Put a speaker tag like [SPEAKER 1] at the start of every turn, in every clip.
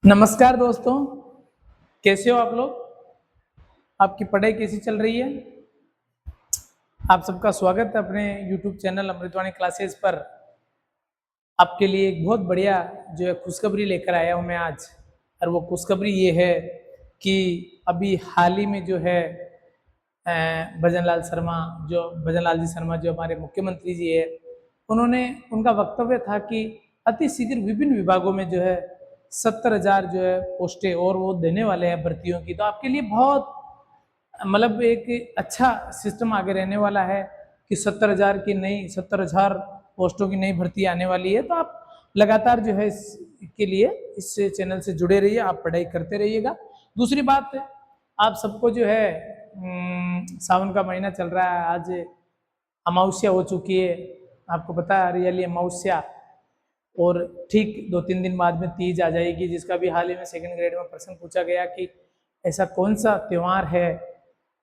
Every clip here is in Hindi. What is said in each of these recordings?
[SPEAKER 1] नमस्कार दोस्तों, कैसे हो आप लोग? आपकी पढ़ाई कैसी चल रही है? आप सबका स्वागत है अपने YouTube चैनल अमृतवाणी क्लासेस पर। आपके लिए एक बहुत बढ़िया जो है खुशखबरी लेकर आया हूँ मैं आज। और वो खुशखबरी ये है कि अभी हाल ही में जो है भजन लाल जी शर्मा जो हमारे मुख्यमंत्री जी है, उन्होंने उनका वक्तव्य था कि अति शीघ्र विभिन्न विभागों में जो है 70,000 जो है पोस्टें और वो देने वाले हैं भर्तियों की। तो आपके लिए बहुत मतलब एक अच्छा सिस्टम आगे रहने वाला है कि 70,000 पोस्टों की नई भर्ती आने वाली है। तो आप लगातार जो है इसके लिए इस चैनल से जुड़े रहिए, आप पढ़ाई करते रहिएगा। दूसरी बात, आप सबको जो है सावन का महीना चल रहा है, आज अमावस्या हो चुकी है, आपको पता है हरियाली अमावस्या। और ठीक 2-3 दिन बाद में तीज आ जाएगी, जिसका भी हाल ही में सेकंड ग्रेड में प्रश्न पूछा गया कि ऐसा कौन सा त्यौहार है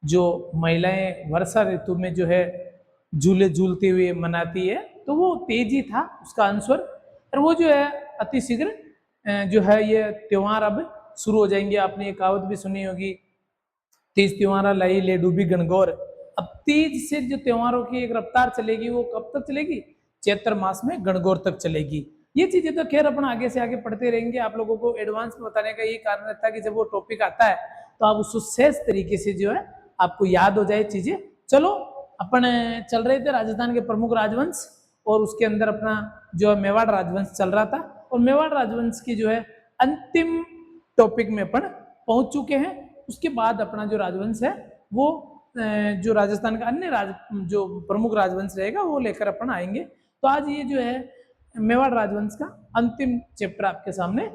[SPEAKER 1] जो महिलाएं वर्षा ऋतु में जो है झूले झूलते हुए मनाती है। तो वो तीज ही था उसका आंसर। और वो जो है अति शीघ्र जो है ये त्यौहार अब शुरू हो जाएंगे। आपने ये कहावत भी सुनी होगी, तीज त्योहारा लाई ले डूबी गणगौर। अब तीज से जो त्योहारों की एक रफ्तार चलेगी वो कब तक चलेगी? चैत्र मास में गणगौर तक चलेगी। ये चीजें तो खैर अपन आगे से आगे पढ़ते रहेंगे। आप लोगों को एडवांस में बताने का ये कारण रहता है कि जब वो टॉपिक आता है तो आप उसको सहज तरीके से जो है आपको याद हो जाए चीजें। चलो, अपन चल रहे थे राजस्थान के प्रमुख राजवंश, और उसके अंदर अपना जो है मेवाड़ राजवंश चल रहा था। और मेवाड़ राजवंश की जो है अंतिम टॉपिक में अपन पहुंच चुके हैं। उसके बाद अपना जो राजवंश है वो जो राजस्थान का अन्य जो प्रमुख राजवंश रहेगा वो लेकर अपन आएंगे। तो आज ये जो है मेवाड़ राजवंश का अंतिम चैप्टर आपके सामने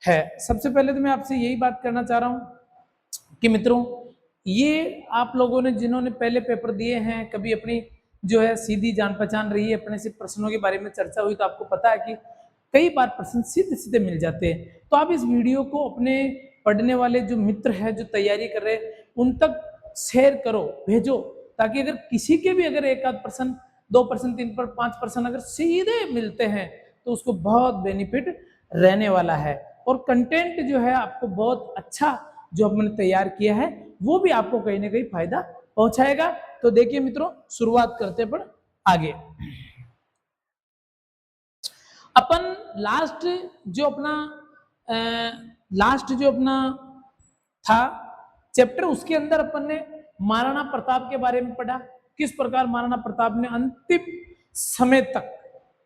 [SPEAKER 1] है। सबसे पहले तो मैं आपसे यही बात करना चाह रहा हूं कि मित्रों, ये आप लोगों ने जिन्होंने पहले पेपर दिए हैं, कभी अपनी जो है सीधी जान पहचान रही है, अपने से प्रश्नों के बारे में चर्चा हुई, तो आपको पता है कि कई बार प्रश्न सीधे सीधे मिल जाते हैं। तो आप इस वीडियो को अपने पढ़ने वाले जो मित्र हैं, जो तैयारी कर रहे हैं, उन तक शेयर करो, भेजो, ताकि अगर किसी के भी अगर एक आध प्रश्न, 2 प्रश्न, 3 पर 5 प्रश्न अगर सीधे मिलते हैं तो उसको बहुत बेनिफिट रहने वाला है। और कंटेंट जो है आपको बहुत अच्छा जो हमने तैयार किया है वो भी आपको कहीं ना कहीं फायदा पहुंचाएगा। तो देखिए मित्रों, शुरुआत करते पर आगे। अपन लास्ट जो अपना था चैप्टर, उसके अंदर अपन ने महाराणा प्रताप के बारे में पढ़ा। किस प्रकार महाराणा प्रताप ने अंतिम समय तक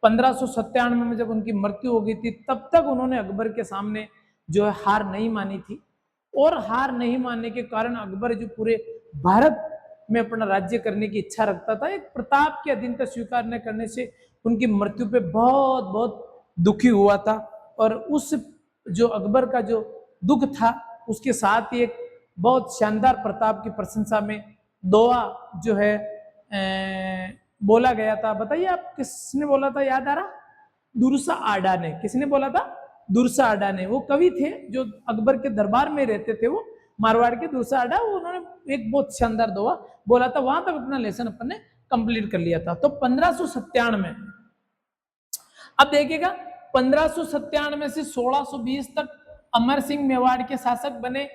[SPEAKER 1] 1597 में जब उनकी मृत्यु हो गई थी तब तक उन्होंने अकबर के सामने जो है हार नहीं मानी थी। और हार नहीं मानने के कारण अकबर जो पूरे भारत में अपना राज्य करने की इच्छा रखता था, एक प्रताप के अधीनता स्वीकार न करने से उनकी मृत्यु पे बहुत बहुत दुखी हुआ था। और उस जो अकबर का जो दुख था उसके साथ ही एक बहुत शानदार प्रताप की प्रशंसा में दोहा जो है बोला गया था। बताइए आप किसने बोला था? याद आ रहा? दुर्सा आडा ने। किसने बोला था? दुर्सा आडा ने। वो कवि थे जो अकबर के दरबार में रहते थे, वो मारवाड़ के दुर्सा आडा। उन्होंने एक बहुत शानदार दोहा बोला था। वहां तक अपना लेसन अपन ने कंप्लीट कर लिया था। तो 1597 में, अब देखिएगा, 1597 से 1620 तक अमर सिंह मेवाड़ के शासक बने।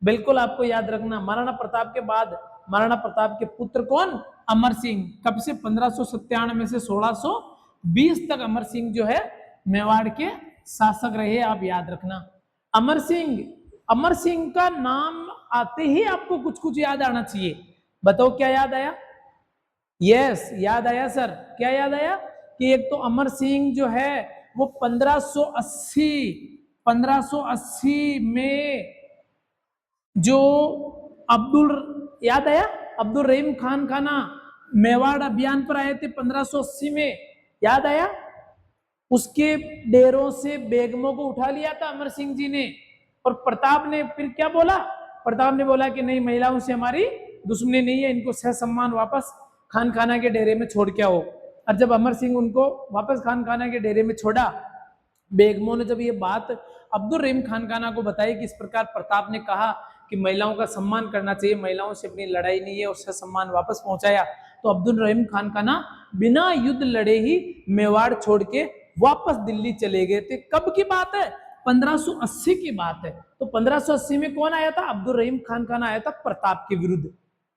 [SPEAKER 1] बिल्कुल आपको याद रखना, महाराणा प्रताप के बाद महाराणा प्रताप के पुत्र कौन? अमर सिंह। कब से? 1597 से 1620 तक अमर सिंह जो है मेवाड़ के शासक रहे, आप याद रखना। अमर सिंह का नाम आते ही आपको कुछ कुछ याद आना चाहिए। बताओ क्या याद आया? यस, याद आया सर। क्या याद आया? कि एक तो अमर सिंह जो है वो 1580 में जो याद आया, अब्दुल रहीम खान खाना मेवाड़ अभियान पर आए थे 1580 में, याद आया? उसके डेरों से बेगमों को उठा लिया था अमर सिंह जी ने। और प्रताप ने फिर क्या बोला? प्रताप ने बोला कि नहीं, महिलाओं से हमारी दुश्मनी नहीं है, इनको सह सम्मान वापस खान खाना के डेरे में छोड़ के आओ। और जब अमर सिंह उनको वापस खान खाना के डेरे में छोड़ा, बेगमों ने जब ये बात अब्दुल रहीम खान खाना को बताई कि इस प्रकार प्रताप ने कहा कि महिलाओं का सम्मान करना चाहिए, महिलाओं से अपनी लड़ाई नहीं है, उससे सम्मान वापस पहुंचाया, तो अब्दुल रहीम खान खाना बिना युद्ध लड़े ही मेवाड़ छोड़ के वापस दिल्ली चले गए थे। कब की बात है? 1580 की बात है। तो 1580 में कौन आया था? अब्दुल रहीम खान आया था प्रताप के विरुद्ध।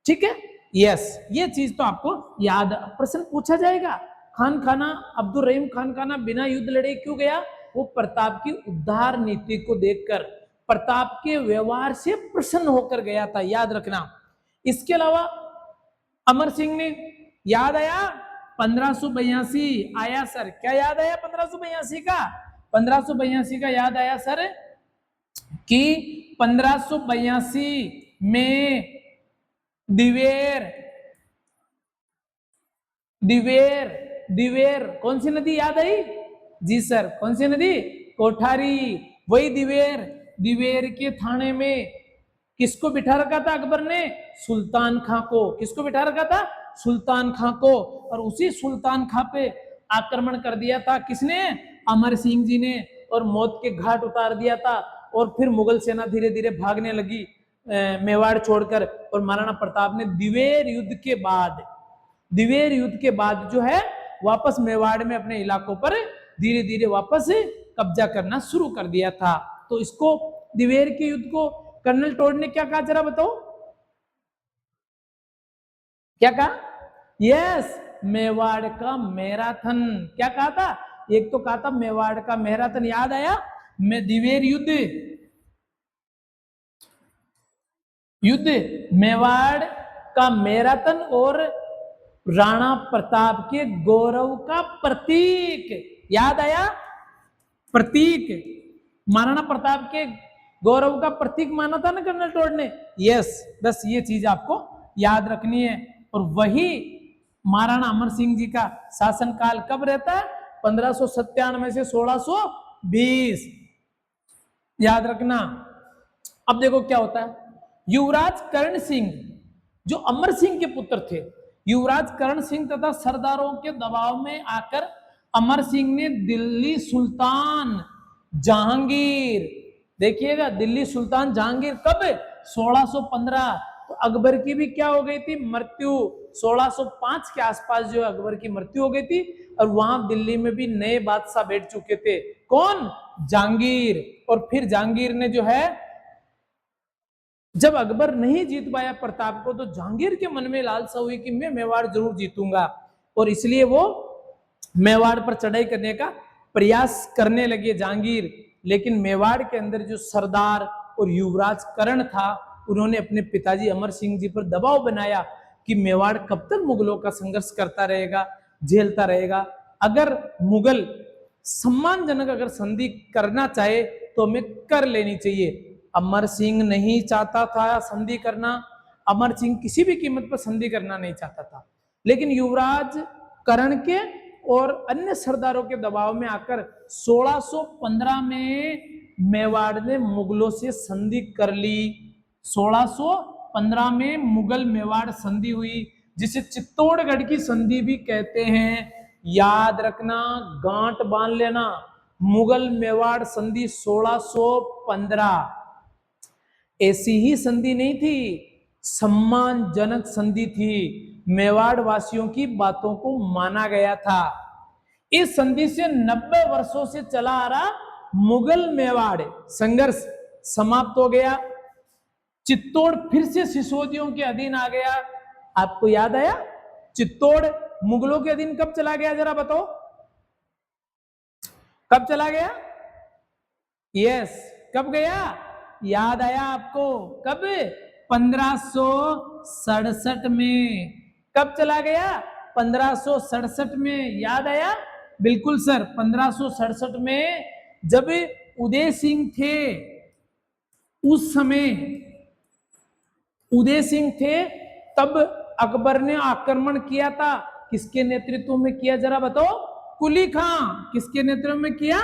[SPEAKER 1] ठीक है, यस, ये चीज तो आपको याद, प्रश्न पूछा जाएगा। खाना अब्दुल रहीम खाना बिना युद्ध लड़े क्यों गया? वो प्रताप की उद्धार नीति को देखकर, प्रताप के व्यवहार से प्रसन्न होकर गया था, याद रखना। इसके अलावा अमर सिंह ने, याद आया 1582 आया सर, क्या याद आया 1582 का? 1582 का याद आया सर कि 1582 में दिवेर कौन सी नदी याद आई? जी सर, कौन सी नदी? कोठारी। वही दिवेर के थाने में किसको बिठा रखा था अकबर ने? सुल्तान खां को। किसको बिठा रखा था? सुल्तान खां को। और उसी सुल्तान खां पे आक्रमण कर दिया था किसने? अमर सिंह जी ने, और मौत के घाट उतार दिया था। और फिर मुगल सेना धीरे धीरे भागने लगी मेवाड़ छोड़कर, और महाराणा प्रताप ने दिवेर युद्ध के बाद जो है वापस मेवाड़ में अपने इलाकों पर धीरे धीरे वापस कब्जा करना शुरू कर दिया था। तो इसको, दिवेर के युद्ध को कर्नल टोड ने क्या कहा, जरा बताओ, क्या कहा? यस, मेवाड़ का मैराथन। क्या कहा था? एक तो कहा था मेवाड़ का मैराथन, याद आया? दिवेर युद्ध मेवाड़ का मैराथन और राणा प्रताप के गौरव का प्रतीक, याद आया? प्रतीक, महाराणा प्रताप के गौरव का प्रतीक माना था ना कर्नल टोड ने। यस, बस ये चीज आपको याद रखनी है। और वही महाराणा अमर सिंह जी का शासनकाल कब रहता है? 1597 से 1620, याद रखना। अब देखो क्या होता है, युवराज करण सिंह जो अमर सिंह के पुत्र थे, युवराज करण सिंह तथा सरदारों के दबाव में आकर अमर सिंह ने दिल्ली सुल्तान जहांगीर, देखिएगा दिल्ली सुल्तान जहांगीर कब? 1615। तो अकबर की भी क्या हो गई थी? मृत्यु। 1605 के आसपास जो अकबर की मृत्यु हो गई थी, और वहां दिल्ली में भी नए बादशाह बैठ चुके थे। कौन? जहांगीर। और फिर जहांगीर ने जो है, जब अकबर नहीं जीत पाया प्रताप को, तो जहांगीर के मन में लालसा हुई कि मैं मेवाड़ जरूर जीतूंगा, और इसलिए वो मेवाड़ पर चढ़ाई करने का प्रयास करने लगे जहांगीर। लेकिन मेवाड़ के अंदर जो सरदार और युवराज करण था, उन्होंने अपने पिताजी अमर सिंह जी पर दबाव बनाया कि मेवाड़ कब तक मुगलों का संघर्ष करता रहेगा, झेलता रहेगा। अगर मुगल सम्मानजनक अगर संधि करना चाहे तो हमें कर लेनी चाहिए। अमर सिंह नहीं चाहता था संधि करना, अमर सिंह किसी भी कीमत पर संधि करना नहीं चाहता था। लेकिन युवराज करण के और अन्य सरदारों के दबाव में आकर 1615 में मेवाड़ ने मुगलों से संधि कर ली। 1615 में मुगल मेवाड़ संधि हुई, जिसे चित्तौड़गढ़ की संधि भी कहते हैं। याद रखना, गांठ बांध लेना, मुगल मेवाड़ संधि 1615। ऐसी ही संधि नहीं थी, सम्मानजनक संधि थी। मेवाड़ वासियों की बातों को माना गया था। इस संधि से 90 वर्षों से चला आ रहा मुगल मेवाड़ संघर्ष समाप्त हो गया। चित्तौड़ फिर से सिसोदियों के अधीन आ गया। आपको याद आया? चित्तौड़ मुगलों के अधीन कब चला गया, जरा बताओ, कब चला गया? यस, कब गया? याद आया आपको? कब? 1567 में। कब चला गया? 1567 में। याद आया? बिल्कुल सर, 1567 में जब उदय सिंह थे, उस समय उदय सिंह थे, तब अकबर ने आक्रमण किया था। किसके नेतृत्व में किया, जरा बताओ? कुली खां। किसके नेतृत्व में किया?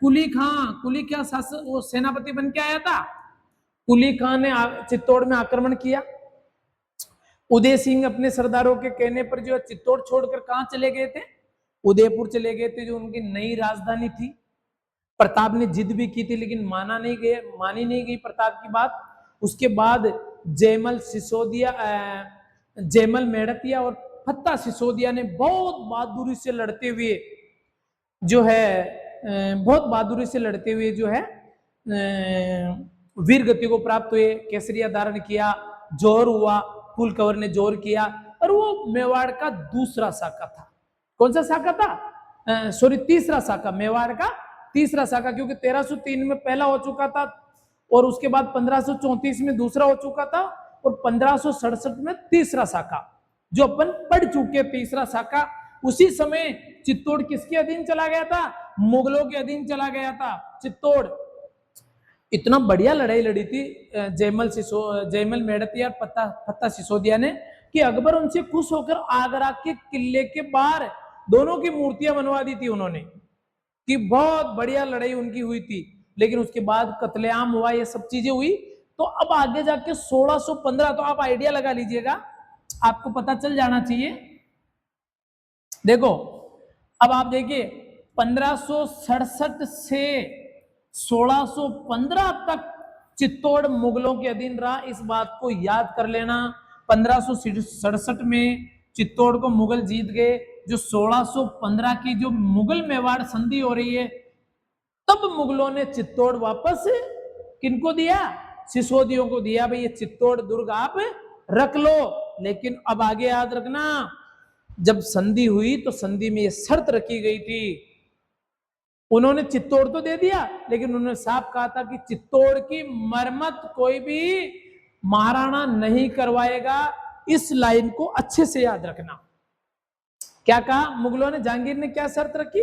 [SPEAKER 1] कुली खां। कुली खां शासक, वो सेनापति बन के आया था। कुली खां ने चित्तौड़ में आक्रमण किया। उदय सिंह अपने सरदारों के कहने पर जो चित्तौड़ छोड़कर कहां चले गए थे? उदयपुर चले गए थे, जो उनकी नई राजधानी थी। प्रताप ने जिद भी की थी, लेकिन मानी नहीं गई प्रताप की बात। उसके बाद जयमल मेड़तिया और फत्ता सिसोदिया ने बहुत बहादुरी से लड़ते हुए जो है वीर गति को प्राप्त हुए, केसरिया धारण किया, जोहर हुआ, फूल कंवर ने जोहर किया, और वो मेवाड़ का दूसरा शाखा था। कौन सा शाखा था? सॉरी, तीसरा शाखा, मेवाड़ का तीसरा शाखा, क्योंकि 1303 में पहला हो चुका था, और उसके बाद 1534 में दूसरा हो चुका था, और 1567 में तीसरा शाखा जो अपन पढ़ चुके। तीसरा शाखा उसी समय चित्तौड़ किसके अधीन चला गया था? मुगलों के अधीन चला गया था चित्तौड़। इतना बढ़िया लड़ाई लड़ी थी जयमल मेड़ती और फत्ता सिसोदिया ने कि अकबर उनसे खुश होकर आगरा के किले के बाहर दोनों की मूर्तियां बनवा दी थी उन्होंने, कि बहुत बढ़िया लड़ाई उनकी हुई थी। लेकिन उसके बाद कत्लेआम हुआ, ये सब चीजें हुई। तो अब आगे जाके 1615, तो आप आइडिया लगा लीजिएगा, आपको पता चल जाना चाहिए। देखो, अब आप देखिए 1567 से 1615 तक चित्तौड़ मुगलों के अधीन रहा, इस बात को याद कर लेना। 1567 में चित्तौड़ को मुगल जीत गए। जो 1615 की जो मुगल मेवाड़ संधि हो रही है, तब मुगलों ने चित्तौड़ वापस किनको दिया? सिसोदियों को दिया। भाई ये चित्तौड़ दुर्ग आप रख लो। लेकिन अब आगे याद रखना, जब संधि हुई तो संधि में ये शर्त रखी गई थी, उन्होंने चित्तौड़ तो दे दिया, लेकिन उन्होंने साफ कहा था कि चित्तौड़ की मरम्मत कोई भी महाराणा नहीं करवाएगा। इस लाइन को अच्छे से याद रखना। क्या कहा मुगलों ने? जहांगीर ने क्या शर्त रखी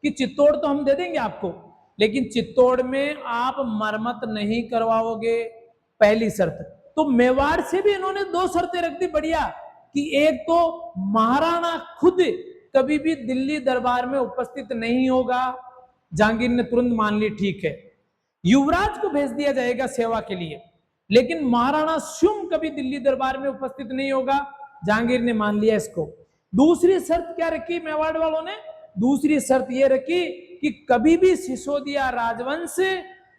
[SPEAKER 1] कि चित्तौड़ तो हम दे देंगे आपको, लेकिन चित्तौड़ में आप मरम्मत नहीं करवाओगे, पहली शर्त। तो मेवाड़ से भी इन्होंने दो शर्तें रख दी बढ़िया, कि एक तो महाराणा खुद कभी भी दिल्ली दरबार में उपस्थित नहीं होगा। जहांगीर ने तुरंत मान ली, ठीक है, युवराज को भेज दिया जाएगा सेवा के लिए, लेकिन महाराणा स्वयं कभी दिल्ली दरबार में उपस्थित नहीं होगा। जहांगीर ने मान लिया इसको। दूसरी शर्त क्या रखी मेवाड़ वालों ने? दूसरी शर्त यह रखी कि कभी भी सिसोदिया राजवंश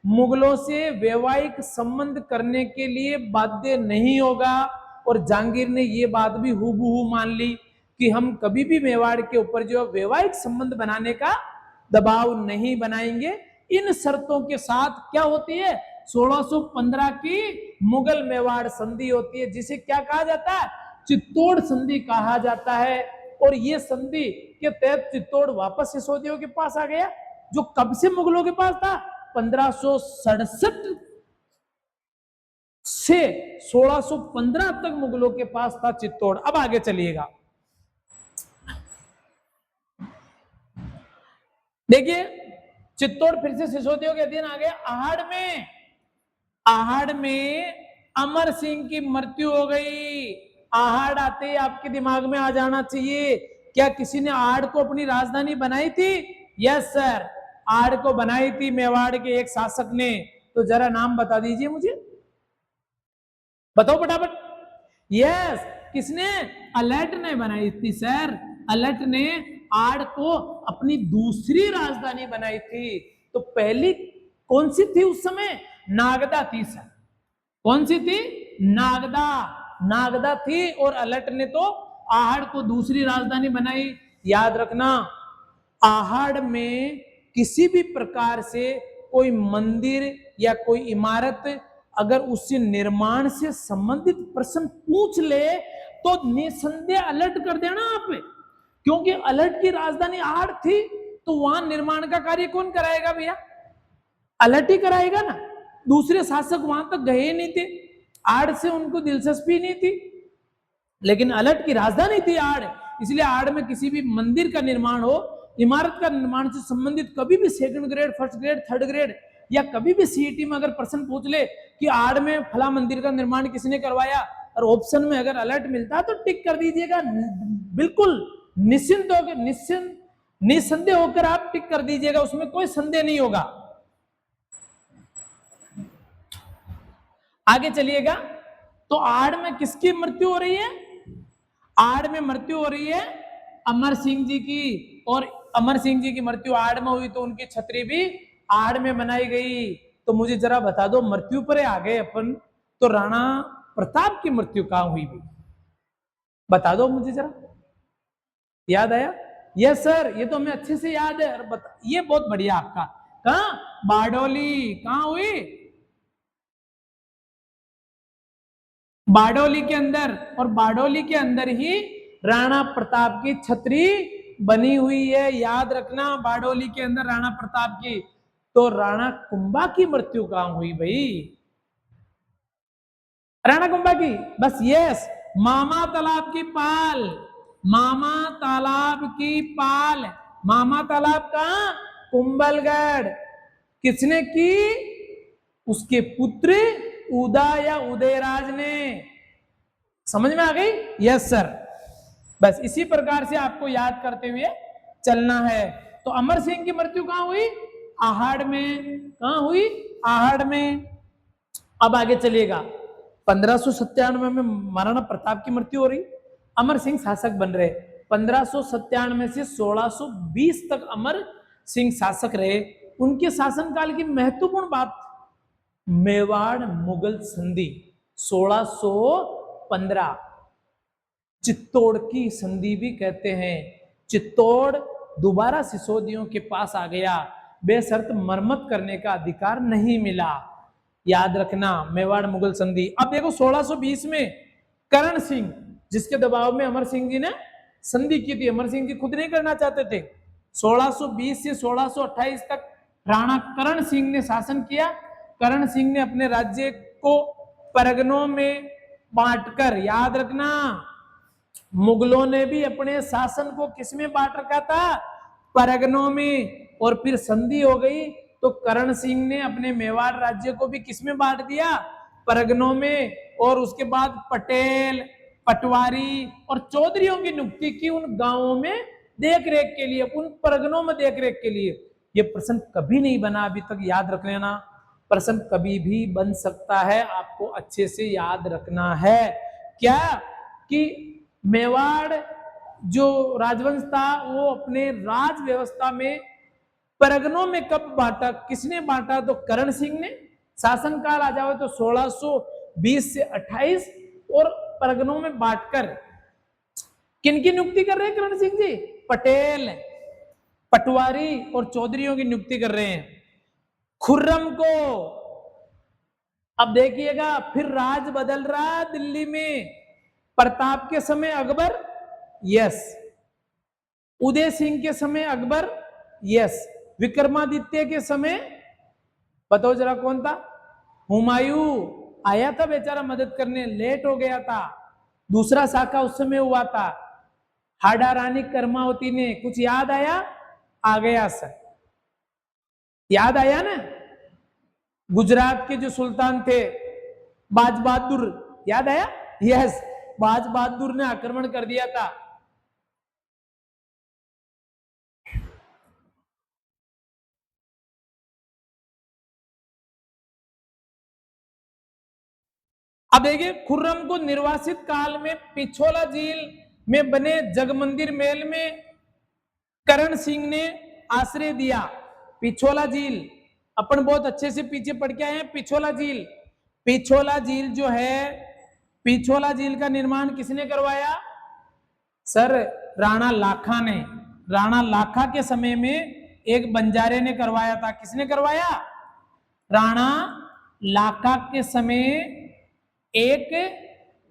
[SPEAKER 1] मुगलों से वैवाहिक संबंध करने के लिए बाध्य नहीं होगा। और जहांगीर ने यह बात भी हूबहू मान ली कि हम कभी भी मेवाड़ के ऊपर जो वैवाहिक संबंध बनाने का दबाव नहीं बनाएंगे। इन शर्तों के साथ क्या होती है? 1615 की मुगल मेवाड़ संधि होती है, जिसे क्या कहा जाता है? चित्तौड़ संधि कहा जाता है। और ये संधि के तहत चित्तौड़ वापस सिसोदियों के पास आ गया, जो कब से मुगलों के पास था? 1567 से 1615 तक मुगलों के पास था चित्तौड़। अब आगे चलिएगा, देखिए चित्तौड़ फिर से सिसोदियों के अधीन आ गया। आहड़ में अमर सिंह की मृत्यु हो गई। आहड़ आते ही आपके दिमाग में आ जाना चाहिए, क्या किसी ने आहड़ को अपनी राजधानी बनाई थी? यस सर, आहड़ को बनाई थी मेवाड़ के एक शासक ने। तो जरा नाम बता दीजिए मुझे, बताओ फटाफट। यस, किसने? अलर्ट ने बनाई थी सर। अलर्ट ने आहड़ को अपनी दूसरी राजधानी बनाई थी। तो पहली कौन सी थी उस समय? नागदा थी सर। कौन सी थी? नागदा थी। और अलर्ट ने तो आहड़ को दूसरी राजधानी बनाई। याद रखना, आहड़ में किसी भी प्रकार से कोई मंदिर या कोई इमारत अगर उससे निर्माण से संबंधित प्रश्न पूछ ले तो निसंदेह अलर्ट कर देना आप, क्योंकि अलर्ट की राजधानी आहड़ थी। तो वहां निर्माण का कार्य कौन कराएगा भैया? अलर्ट ही कराएगा ना। दूसरे शासक वहां तक गए नहीं थे, आहड़ से उनको दिलचस्पी नहीं थी, लेकिन अलर्ट की राजधानी थी आहड़। इसलिए आहड़ में किसी भी मंदिर का निर्माण हो, इमारत का निर्माण से संबंधित कभी भी second grade, first grade, third grade, या कभी भी सीईटी में अगर प्रश्न पूछ ले कि आहड़ में फला मंदिर का निर्माण किसने करवाया, और ऑप्शन में अगर अलर्ट मिलता है तो टिक कर दीजिएगा। बिल्कुल निश्चिंत होकर, निसंदेह होकर आप टिक कर दीजिएगा, उसमें कोई संदेह नहीं होगा। आगे चलिएगा। तो आहड़ में किसकी मृत्यु हो रही है? आहड़ में मृत्यु हो रही है अमर सिंह जी की। और अमर सिंह जी की मृत्यु आहड़ में हुई, तो उनकी छतरी भी आहड़ में बनाई गई। तो मुझे जरा बता दो, मृत्यु पर आ गए अपन, तो राणा प्रताप की मृत्यु कहां हुई भी? बता दो मुझे जरा, याद आया? यस सर, ये तो हमें अच्छे से याद है। ये बहुत बढ़िया आपका, कहाँ? बारडोली। कहाँ हुई? बारडोली के अंदर। और बारडोली के अंदर ही राणा प्रताप की छतरी बनी हुई है, याद रखना, बारडोली के अंदर राणा प्रताप की। तो राणा कुंभा की मृत्यु कहां हुई भाई? राणा कुंभा की, बस यस, मामा तालाब की पाल। मामा तालाब की पाल। मामा तालाब कहां? कुंभलगढ़। किसने की? उसके पुत्र उदय या उदयराज ने। समझ में आ गई? Yes sir. बस इसी प्रकार से आपको याद करते हुए चलना है। तो अमर सिंह की मृत्यु कहां हुई? आहड़ में। कहां हुई? आहड़ में। अब आगे चलिएगा। 1597 में महाराणा प्रताप की मृत्यु हो रही, अमर सिंह शासक बन रहे। 1597 से 1620 तक अमर सिंह शासक रहे। उनके शासनकाल की महत्वपूर्ण बात, मेवाड़ मुगल संधि 1615, चित्तौड़ की संधि भी कहते हैं। चित्तौड़ दोबारा सिसोदियों के पास आ गया, बेशर्त मरम्मत करने का अधिकार नहीं मिला। याद रखना, मेवाड़ मुगल संधि। अब देखो 1620 में करण सिंह, जिसके दबाव में अमर सिंह जी ने संधि की थी, अमर सिंह जी खुद नहीं करना चाहते थे। 1620 से 1628 तक राणा करण सिंह ने शासन किया। करण सिंह ने अपने राज्य को परगनों में बांटकर, याद रखना, मुगलों ने भी अपने शासन को किसमें बांट रखा था? परगनों में। और फिर संधि हो गई तो करण सिंह ने अपने मेवाड़ राज्य को भी किसमें बांट दिया? परगनों में। और उसके बाद पटेल, पटवारी और चौधरियों की नियुक्ति की उन गांवों में देख रेख के लिए, उन परगनों में देख रेख के लिए। ये प्रश्न कभी नहीं बना अभी तक, याद रख लेना। प्रश्न कभी भी बन सकता है, आपको अच्छे से याद रखना है। क्या कि मेवाड़ जो राजवंश था वो अपने राज व्यवस्था में परगनों में कब बांटा? किसने बांटा? तो करण सिंह ने। शासनकाल आ जाओ तो 1620 से 28, और परगनों में बांटकर किनकी नियुक्ति कर रहे हैं करण सिंह जी? पटेल, पटवारी और चौधरियों की नियुक्ति कर रहे हैं। खुर्रम को, अब देखिएगा, फिर राज बदल रहा दिल्ली में। प्रताप के समय अकबर, यस। उदय सिंह के समय अकबर, यस। विक्रमादित्य के समय बताओ जरा कौन था? हुमायूं। आया था बेचारा मदद करने, लेट हो गया था। दूसरा साका उस समय हुआ था। हाडा रानी कर्मावती ने, कुछ याद आया? आ गया सर, याद आया ना? गुजरात के जो सुल्तान थे बाज बहादुर, याद आया? यस, बाज बहादुर ने आक्रमण कर दिया था। अब देखिए, खुर्रम को निर्वासित काल में पिछोला झील में बने जगमंदिर महल में करण सिंह ने आश्रय दिया। पिछोला झील अपन बहुत अच्छे से पीछे पढ़ के आए हैं। पिछोला झील, पिछोला झील जो है, पिछोला झील का निर्माण किसने करवाया? सर, राणा लाखा ने। राणा लाखा के समय में एक बंजारे ने करवाया था। किसने करवाया? राणा लाखा के समय एक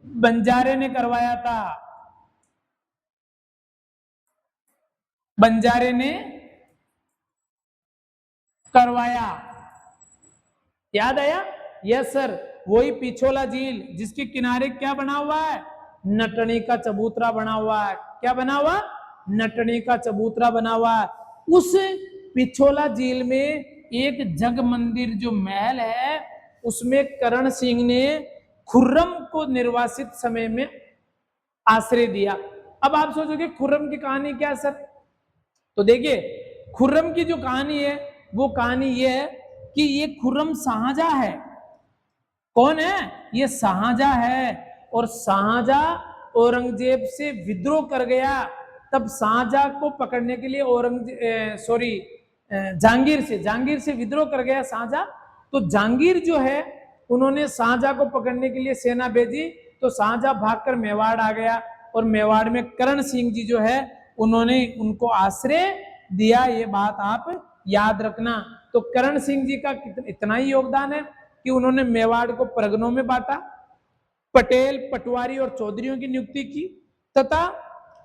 [SPEAKER 1] बंजारे ने करवाया था। बंजारे ने करवाया, याद आया? यस सर, वही पिछोला झील जिसके किनारे क्या बना हुआ है? नटनी का चबूतरा बना हुआ है। क्या बना हुआ? नटनी का चबूतरा बना हुआ है। उस पिछोला झील में एक जग मंदिर जो महल है, उसमें करण सिंह ने खुर्रम को निर्वासित समय में आश्रय दिया। अब आप सोचोगे खुर्रम की कहानी क्या है सर? तो देखिए, खुर्रम की जो कहानी है वो कहानी ये है कि ये खुर्रम शाहजहां है। कौन है? ये शाहजहां है। और शाहजहां औरंगजेब से विद्रोह कर गया। तब शाहजहां को पकड़ने के लिए जहांगीर से विद्रोह कर गया शाहजहां। तो जहांगीर जो है, उन्होंने शाहजहां को पकड़ने के लिए सेना भेजी। तो शाहजहां भागकर मेवाड़ आ गया, और मेवाड़ में करण सिंह जी जो है, उन्होंने उनको आश्रय दिया। ये बात आप याद रखना। तो करण सिंह जी का इतना ही योगदान है कि उन्होंने मेवाड़ को परगनों में बांटा, पटेल, पटवारी और चौधरियों की नियुक्ति की, तथा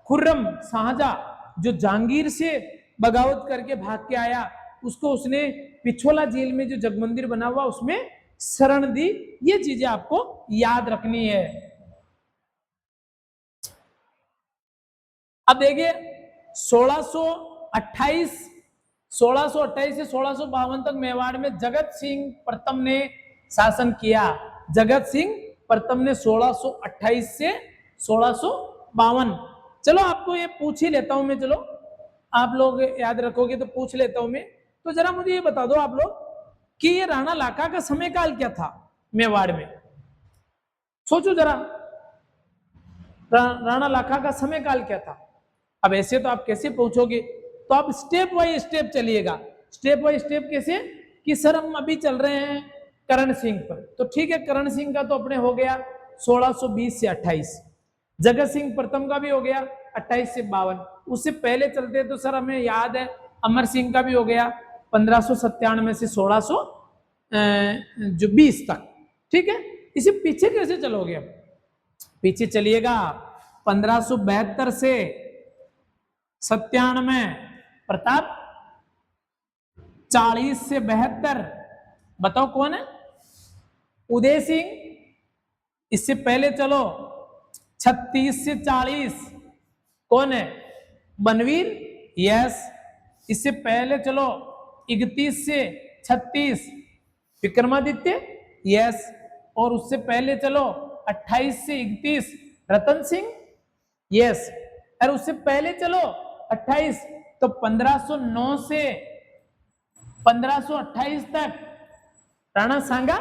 [SPEAKER 1] खुर्रम शाहजहां जो जहांगीर से बगावत करके भाग के आया, उसको उसने पिछोला जेल में जो जगमंदिर बना हुआ उसमें शरण दी। ये चीजें आपको याद रखनी है। अब देखिए 1628 से 1652 तक मेवाड़ में जगत सिंह प्रथम ने शासन किया। जगत सिंह प्रथम ने 1628 से 1652। चलो आपको ये पूछ ही लेता हूं मैं, चलो आप लोग याद रखोगे तो पूछ लेता हूं मैं। तो जरा मुझे ये बता दो आप लोग कि ये राणा लाखा का समय काल क्या था मेवाड़ में। सोचो जरा, राणा लाखा का समय काल क्या था। अब ऐसे तो आप कैसे पूछोगे, तो आप स्टेप बाय स्टेप चलिएगा। स्टेप बाय स्टेप कैसे कि सर हम अभी चल रहे हैं करण सिंह पर, तो ठीक है, करण सिंह का तो अपने हो गया 1620 से 28। जगत सिंह प्रथम का भी हो गया 28 से 52। उससे पहले चलते तो सर हमें याद है अमर सिंह का भी हो गया 1597 से 1620 तक। ठीक है, इसे पीछे कैसे चलोगे, अब पीछे चलिएगा 1572 से 97 प्रताप, 40 से 72 बताओ कौन है, उदय सिंह। इससे पहले चलो 36 से 40 कौन है, बनवीर, यस। इससे पहले चलो 31 से 36 विक्रमादित्य, यस। और उससे पहले चलो 28 से 31 रतन सिंह, यस। और उससे पहले चलो 28 तो 1509 से 1528 तक राणा सांगा,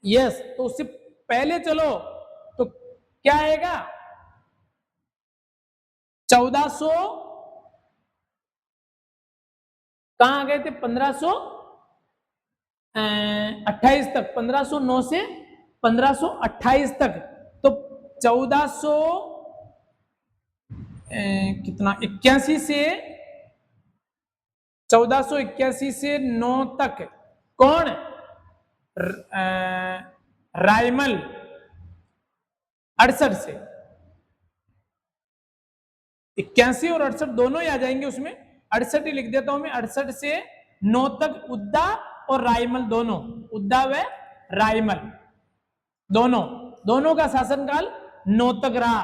[SPEAKER 1] यस। तो उससे पहले चलो तो क्या आएगा 1400, कहां आ गए थे 1528 तक, 1509 से 1528 तक। तो 1400 कितना 81 से 1481 से 9 तक कौन, रायमल 68 से 81 और 68 दोनों ही आ जाएंगे उसमें, 68 ही लिख देता हूं मैं। 68 से 9 तक उद्दा और रायमल दोनों, उद्दा व रायमल दोनों का शासनकाल 9 तक रहा।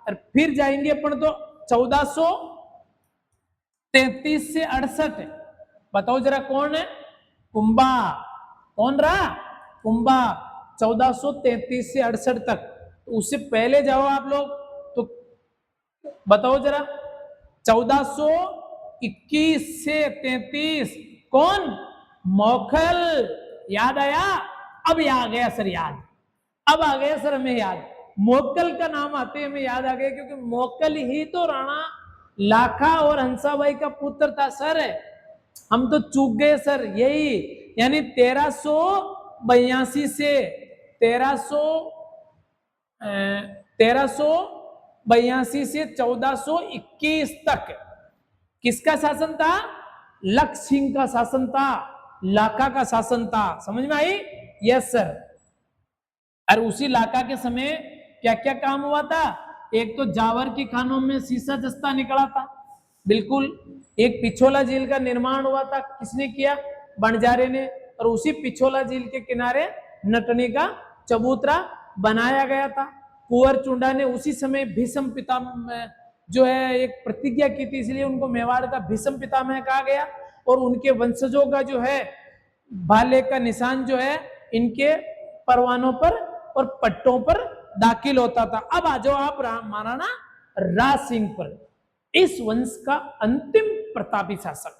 [SPEAKER 1] और फिर जाएंगे अपन तो 1433 से 68 बताओ जरा कौन है, कुंभा। कौन रहा, कुंभा 1433 से 68 तक। तो उससे पहले जाओ आप लोग तो बताओ जरा 1421 से 33 कौन, मौखल। याद आया, अब आ गया सर याद, अब आ गया सर हमें याद। मोकल का नाम आते हमें याद आ गया क्योंकि मोकल ही तो राणा लाखा और हंसाबाई का पुत्र था सर। हम तो चूक गए सर, यही यानी 1382 से 1382 से 1421 तक किसका शासन था, लक्ष्य सिंह का शासन था, लाखा का शासन था। समझ में आई, यस सर। और उसी लाखा के समय क्या क्या काम हुआ था, एक तो जावर की खानों में शीशा जस्ता निकला था, बिल्कुल। एक पिछोला झील का निर्माण हुआ था, किसने किया, बंजारे ने। और उसी पिछोला झील के किनारे नटनी का चबूतरा बनाया गया था। कुंवर चुंडा ने उसी समय भीष्म पितामह जो है एक प्रतिज्ञा की थी, इसलिए उनको मेवाड़ का भीष्म पितामह कहा गया। और उनके वंशजों का जो है भाले का निशान जो है इनके परवानों पर और पट्टों पर दाखिल होता था। अब आ जाओ आप महाराणा राज सिंह पर, इस वंश का अंतिम प्रतापी शासक।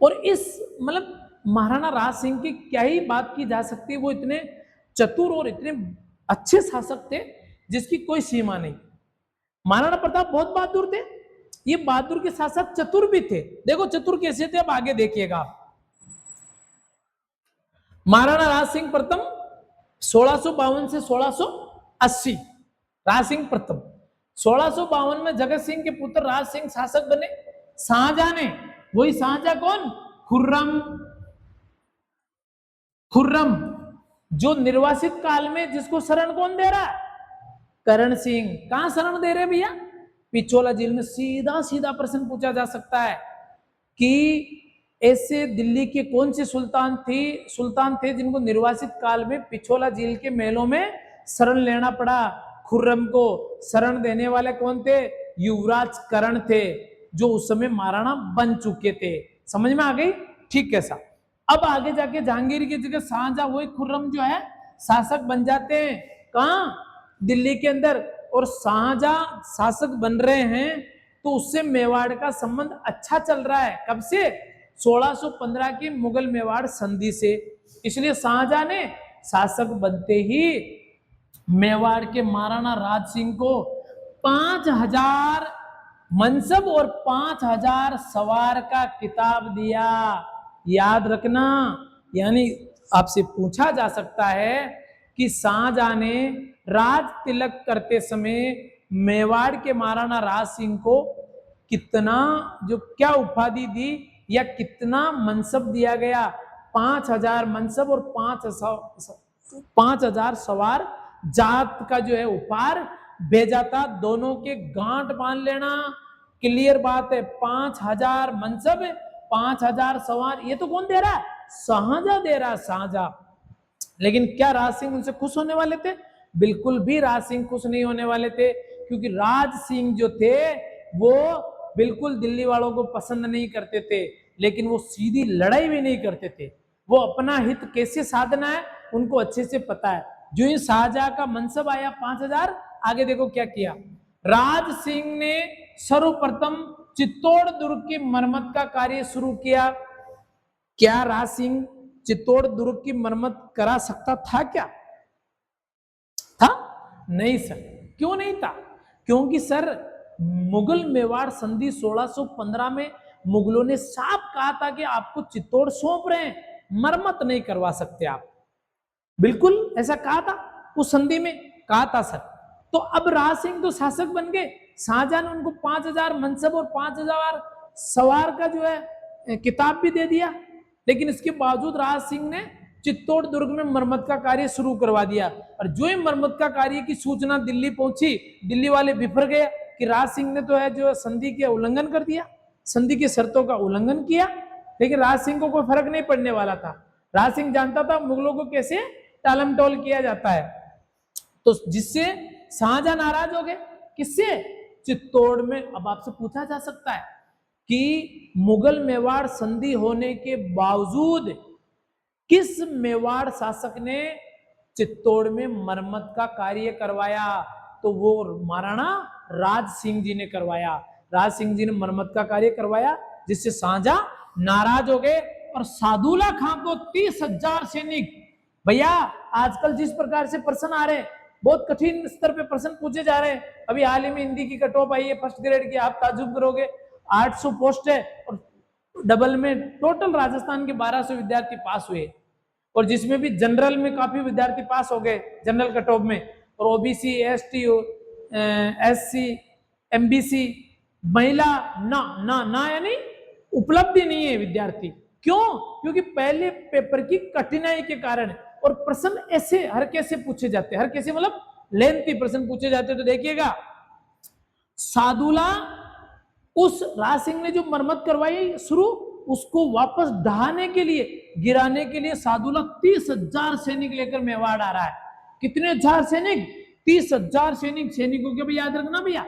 [SPEAKER 1] और इस मतलब महाराणा राज सिंह की क्या ही बात की जा सकती है, वो इतने चतुर और इतने अच्छे शासक थे जिसकी कोई सीमा नहीं। महाराणा प्रताप बहुत बहादुर थे, ये बहादुर के साथ साथ चतुर भी थे। देखो चतुर कैसे थे, अब आगे देखिएगा। महाराणा राज सिंह प्रथम 1652 से 1680, राज सिंह प्रथम 1652 में जगत सिंह के पुत्र राज सिंह शासक बने। शाहजहां ने, वही शाहजहां कौन, खुर्रम, खुर्रम जो निर्वासित काल में जिसको शरण कौन दे रहा है? करण सिंह। कहां शरण दे रहे भैया? पिछोला जेल में। सीधा सीधा प्रश्न पूछा जा सकता है कि ऐसे दिल्ली के कौन से सुल्तान थे जिनको निर्वासित काल में पिछोला जेल के महलों में शरण लेना पड़ा? खुर्रम को शरण देने वाले कौन थे? युवराज करण थे, जो उस समय महाराणा बन चुके थे। समझ में आ गई? ठीक है साहब। अब आगे जाके जहांगीर की जगह शाहजहां, वही खुर्रम जो है शासक बन जाते हैं। कहां? दिल्ली के अंदर। और शाहजहां शासक बन रहे हैं तो उससे मेवाड़ का संबंध अच्छा चल रहा है। कब से? 1615 की मुगल मेवाड़ संधि से। इसलिए शाहजहां ने शासक बनते ही मेवाड़ के महाराणा राज सिंह को 5000 मनसब और 5000 सवार का किताब दिया। याद रखना। यानी आपसे पूछा जा सकता है कि शाहजहां ने राज तिलक करते समय मेवाड़ के महाराणा राज सिंह को कितना, जो क्या उपाधि दी या कितना मनसब दिया गया? 5000 मनसब और 5000 सवार जात का जो है उपहार भेजा था। दोनों के गांठ बांध लेना। क्लियर बात है। 5000 मनसब, 5000 सवार, ये तो कौन दे रहा है? शाहजहां दे रहा है, शाहजहां। लेकिन क्या राज सिंह उनसे खुश होने वाले थे? बिल्कुल भी राज सिंह खुश नहीं होने वाले थे, क्योंकि राज सिंह जो थे वो बिल्कुल दिल्ली वालों को पसंद नहीं करते थे, लेकिन वो सीधी लड़ाई भी नहीं करते थे। वो अपना हित कैसे साधना है उनको अच्छे से पता है। जो ही शाहजहां का मनसब आया 5000, आगे देखो क्या किया। राज सिंह ने सर्वप्रथम चित्तौड़ दुर्ग की मरम्मत का कार्य शुरू किया। क्या राज सिंह चित्तौड़ दुर्ग की मरम्मत करा सकता था? क्या था? नहीं सर। क्यों नहीं था? क्योंकि सर मुगल मेवाड़ संधि 1615 में मुगलों ने साफ कहा था कि आपको चित्तौड़ सौंप रहे हैं, मरम्मत नहीं करवा सकते आप। बिल्कुल ऐसा कहा था, उस संधि में कहा था सर। तो अब राज सिंह तो शासक बन गए। शाहजहां ने उनको 5000 मनसब और 5000 सवार का जो है किताब भी दे दिया, लेकिन इसके बावजूद राज सिंह ने चित्तौड़ दुर्ग में मरम्मत का कार्य शुरू करवा दिया। और जो ही मरम्मत का कार्य की सूचना दिल्ली पहुंची, दिल्ली वाले बिफर गए कि राज सिंह ने तो है जो संधि के उल्लंघन कर दिया, संधि की शर्तों का उल्लंघन किया। लेकिन राज सिंह को कोई फर्क नहीं पड़ने वाला था। राज सिंह जानता था मुगलों को कैसे टालमटोल किया जाता है। तो जिससे शाहजहां नाराज हो गए। किससे? चित्तौड़ में। अब आपसे पूछा जा सकता है कि मुगल मेवाड़ संधि होने के बावजूद किस मेवाड़ शासक ने चित्तौड़ में मरम्मत का कार्य करवाया? तो वो महाराणा राज सिंह जी ने करवाया। राज सिंह जी ने मरम्मत का कार्य करवाया, जिससे शाहजहां नाराज हो गए। और सादुल्ला खां को 30,000 सैनिक। भैया आजकल जिस प्रकार से प्रश्न आ रहे हैं, बहुत कठिन स्तर पे प्रश्न पूछे जा रहे हैं। अभी हाल ही में हिंदी की कट ऑफ आई है फर्स्ट ग्रेड की, आप ताजुब करोगे। 800 पोस्ट है और डबल में टोटल राजस्थान के 1200 विद्यार्थी पास हुए, और जिसमें भी जनरल में काफी विद्यार्थी पास हो गए जनरल कट ऑफ में। और ओबीसी, एसटी, एससी, एमबीसी, महिला ना ना ना यानी उपलब्धि नहीं है विद्यार्थी। क्यों? क्योंकि पहले पेपर की कठिनाई के कारण। और प्रश्न ऐसे हर कैसे पूछे जाते, हर कैसे मतलब लेंथी प्रश्न पूछे जाते। तो देखिएगा, सादुल्ला उस राज सिंह ने जो मरम्मत करवाई शुरू, उसको वापस ढहाने के लिए, गिराने के लिए सादुल्ला 30,000 सैनिक लेकर मेवाड़ आ रहा है। कितने हजार सैनिक? 30,000 सैनिक। सैनिकों के भी याद रखना भैया,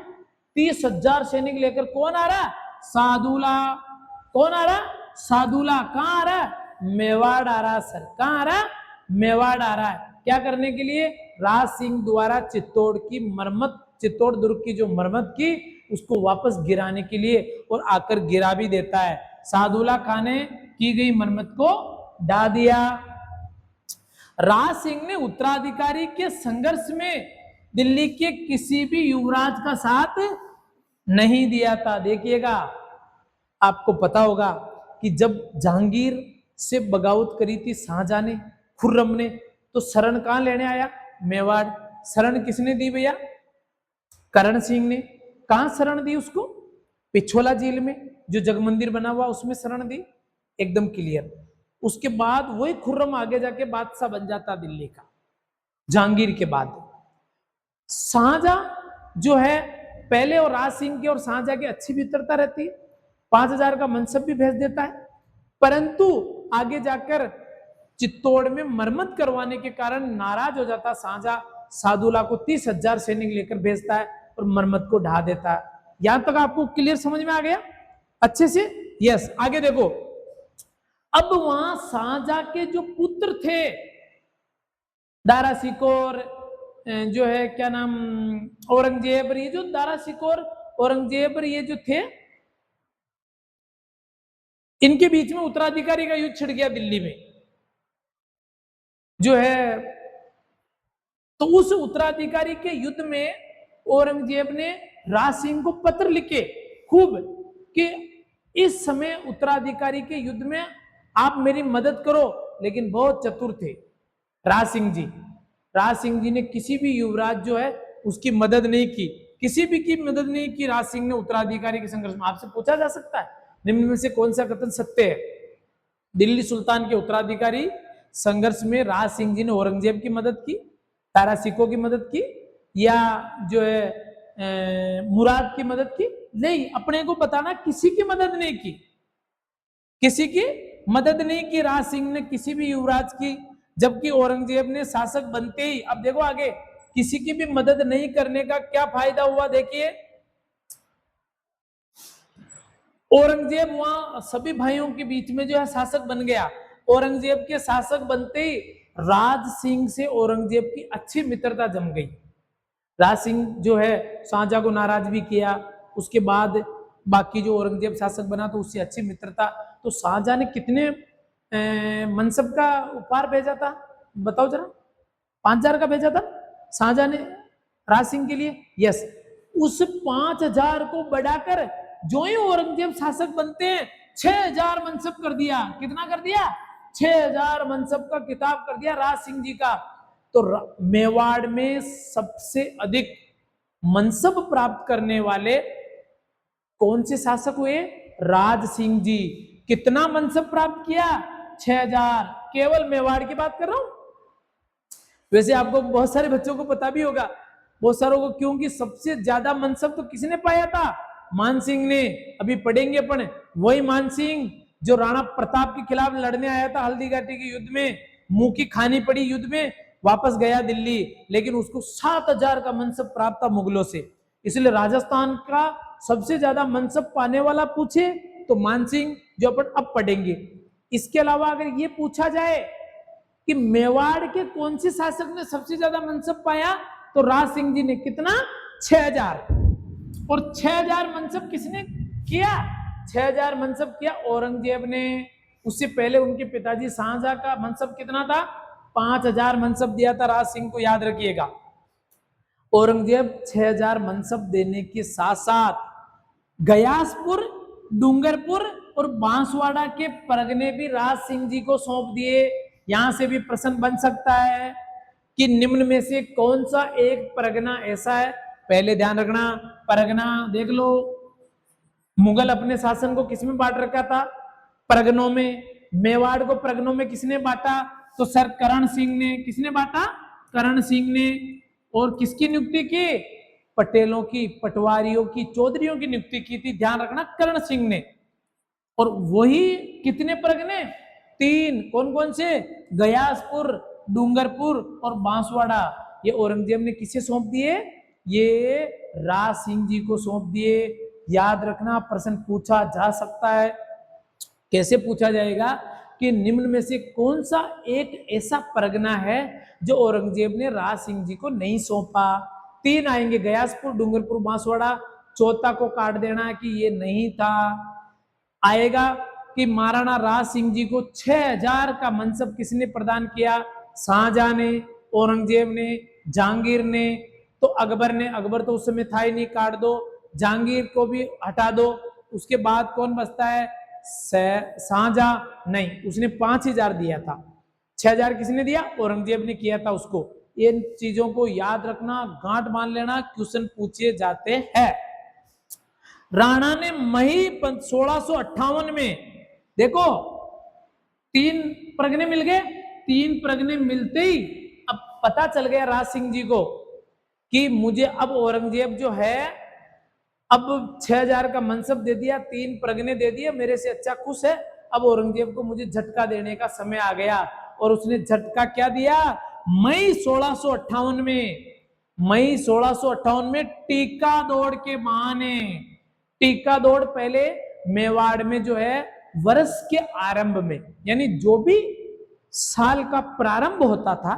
[SPEAKER 1] 30,000 सैनिक लेकर कौन आ रहा है? सादुल्ला। कौन आ रहा है? सादुल्ला। कहां आ रहा है? मेवाड़ आ रहा है सर। कहां आ रहा है? मेवाड़ आ रहा है। क्या करने के लिए? राज सिंह द्वारा चित्तौड़ की मरम्मत, चित्तौड़ दुर्ग की जो मरम्मत की, उसको वापस गिराने के लिए। और आकर गिरा भी देता है। सादुल्ला खान ने की गई मरम्मत को ढा दिया। राज सिंह ने उत्तराधिकारी के संघर्ष में दिल्ली के किसी भी युवराज का साथ नहीं दिया था। देखिएगा, आपको पता होगा कि जब जहांगीर से बगावत करी थी शाहजहां ने, खुर्रम ने, तो शरण कहां लेने आया? मेवाड़। शरण किसने दी भैया? करण सिंह ने। कहां शरण दी उसको? पिछोला जेल में, जो जगमंदिर बना हुआ उसमें शरण दी। एकदम क्लियर। उसके बाद वही खुर्रम आगे जाके बादशाह बन जाता दिल्ली का, जहांगीर के बाद। शाहजहां जो है पहले और राज सिंह की और शाहजहां की अच्छी मित्रता रहती है, 5,000 का मनसब भी भेज देता है, परंतु आगे जाकर चित्तौड़ में मरम्मत करवाने के कारण नाराज हो जाता शाहजहां, सादुल्ला को 30,000 सैनिक लेकर भेजता है और मरम्मत को ढा देता है। यहां तक आपको क्लियर समझ में आ गया अच्छे से? यस। आगे देखो, अब वहां शाहजहां के जो पुत्र थे, दारा सिकोर, जो है क्या नाम, औरंगजेब, ये जो दारा सिकोर, औरंगजेब, ये जो थे, इनके बीच में उत्तराधिकारी का युद्ध छिड़ गया दिल्ली में जो है। तो उस उत्तराधिकारी के युद्ध में औरंगजेब ने राज सिंह को पत्र लिखे खूब कि इस समय उत्तराधिकारी के युद्ध में आप मेरी मदद करो, लेकिन बहुत चतुर थे राज सिंह जी। राज सिंह जी ने किसी भी युवराज जो है उसकी मदद नहीं की, किसी भी की मदद नहीं की राज सिंह ने उत्तराधिकारी के संघर्ष में। आपसे पूछा जा सकता है निम्न में से कौन सा कथन सत्य है? दिल्ली सुल्तान के उत्तराधिकारी संघर्ष में राज सिंह जी ने औरंगजेब की मदद की, तारा सिकों की मदद की, या जो है मुराद की मदद की? नहीं, अपने को बताना, किसी की मदद नहीं की, किसी की मदद नहीं की राज सिंह ने किसी भी युवराज की। जबकि औरंगजेब ने शासक बनते ही, अब देखो आगे, किसी की भी मदद नहीं करने का क्या फायदा हुआ? देखिए, औरंगजेब वहां सभी भाइयों के बीच में जो है शासक बन गया। औरंगजेब के शासक बनते ही राज सिंह से औरंगजेब की अच्छी मित्रता जम गई। राज सिंह जो है शाहजहां को नाराज भी किया, उसके बाद बाकी जो औरंगजेब शासक बना तो उससे अच्छी मित्रता। तो शाहजहां ने कितने मनसब का उपहार भेजा था बताओ जरा? 5,000 का भेजा था शाहजहां ने राज सिंह के लिए। यस। उस 5,000 को बढ़ाकर जो ही औरंगजेब शासक बनते हैं 6,000 मनसब कर दिया। कितना कर दिया? 6,000 मनसब का किताब कर दिया राज सिंह जी का। तो मेवाड़ में सबसे अधिक मनसब प्राप्त करने वाले कौन से शासक हुए? राज सिंह जी। कितना मनसब प्राप्त किया? 6,000। केवल मेवाड़ की बात कर रहा हूं। वैसे आपको बहुत सारे बच्चों को पता भी होगा, बहुत सारों को, क्योंकि सबसे ज्यादा मनसब तो किसने पाया था? मान सिंह ने। अभी पढ़ेंगे अपन, वही मान सिंह जो राणा प्रताप के खिलाफ लड़ने आया था हल्दी घाटी के युद्ध में, मुंह की खानी पड़ी युद्ध में, वापस गया दिल्ली, लेकिन उसको 7,000 का मनसब प्राप्त था मुगलों से। इसलिए राजस्थान का सबसे ज्यादा मनसब पाने वाला पूछे तो मान सिंह, जो अपन अब पढ़ेंगे। इसके अलावा अगर ये पूछा जाए कि मेवाड़ के कौन से शासक ने सबसे ज्यादा मनसब पाया, तो राज सिंह जी ने। कितना? 6,000। और 6,000 मनसब किसने किया? 6,000 मनसब किया औरंगजेब ने। उससे पहले उनके पिताजी शाहजहां का मनसब कितना था? 5,000 मनसब दिया था राज सिंह को, याद रखिएगा। औरंगजेब 6,000 मनसब देने के साथ साथ गयासपुर, डूंगरपुर और बांसवाड़ा के परगने भी राज सिंह जी को सौंप दिए। यहां से भी प्रश्न बन सकता है कि निम्न में से कौन सा एक परगना ऐसा है? पहले ध्यान रखना, परगना देख लो, मुगल अपने शासन को किसमें बांट रखा था? परगनों में। मेवाड़ को परगनों में किसने बांटा? तो सर करण सिंह ने। किसने बांटा? करण सिंह ने। और किसकी नियुक्ति की? पटेलों की, पटवारियों की, चौधरियों की नियुक्ति की थी, ध्यान रखना, करण सिंह ने। और वही कितने परगने? 3। कौन कौन से? गयासपुर, डूंगरपुर और बांसवाड़ा। ये औरंगजेब ने किसे सौंप दिए? ये राज सिंह जी को सौंप दिए। याद रखना, प्रश्न पूछा जा सकता है। कैसे पूछा जाएगा कि निम्न में से कौन सा एक ऐसा परगना है जो औरंगजेब ने राज सिंह जी को नहीं सौंपा? 3 आएंगे, गयासपुर, डूंगरपुर, बांसवाड़ा। चौथा को काट देना कि ये नहीं था। आएगा कि महाराणा राज सिंह जी को 6,000 का मनसब किसने प्रदान किया? शाहजहां ने, औरंगजेब ने, जहांगीर ने। तो अकबर ने, अकबर तो उस समय था ही नहीं, काट दो। जहांगीर को भी हटा दो। उसके बाद कौन बचता है? शाहजहां नहीं, उसने 5,000 दिया था। 6,000 किसने दिया? औरंगजेब ने किया था उसको। इन चीजों को याद रखना, गांठ मान लेना, क्वेश्चन पूछे जाते हैं। राणा ने मई 1658 में, देखो 3 परगने मिल गए। 3 परगने मिलते ही अब पता चल गया राज सिंह जी को कि मुझे अब औरंगजेब जो है अब 6000 का मनसब दे दिया, 3 परगने दे दिए, मेरे से अच्छा खुश है। अब औरंगजेब को मुझे झटका देने का समय आ गया। और उसने झटका क्या दिया? मई 1658 में टीका दौड़ के बहाने, टीका दौड़ पहले मेवाड़ में जो है वर्ष के आरंभ में, यानी जो भी साल का प्रारंभ होता था,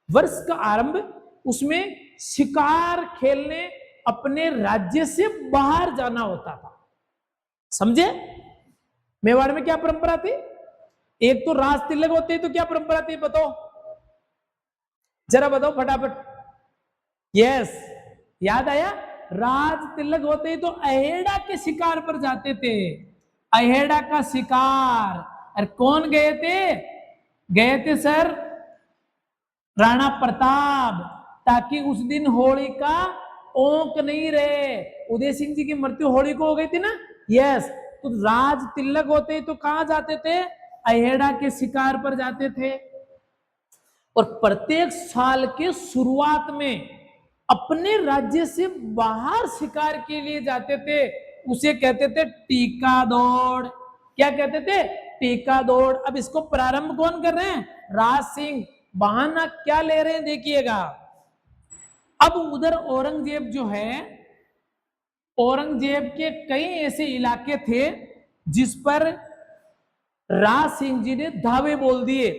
[SPEAKER 1] वर्ष का आरंभ, उसमें शिकार खेलने अपने राज्य से बाहर जाना होता था। समझे? मेवाड़ में क्या परंपरा थी? एक तो राज तिलक होते तो क्या परंपरा थी बताओ, जरा बताओ फटाफट। यस, याद आया? राज तिलक होते ही तो अहेड़ा के शिकार पर जाते थे, अहेड़ा का शिकार। और कौन गए थे? गए थे सर राणा प्रताप, ताकि उस दिन होली का ओंक नहीं रहे। उदय सिंह जी की मृत्यु होली को हो गई थी ना। यस, तो राज तिलक होते तो कहां जाते थे? अहेड़ा के शिकार पर जाते थे। और प्रत्येक साल के शुरुआत में अपने राज्य से बाहर शिकार के लिए जाते थे, उसे कहते थे टीका दौड़। क्या कहते थे? टीका दौड़। अब इसको प्रारंभ कौन कर रहे हैं? राज सिंह। बहाना क्या ले रहे हैं देखिएगा। अब उधर औरंगजेब जो है, औरंगजेब के कई ऐसे इलाके थे जिस पर राज सिंह जी ने धावे बोल दिए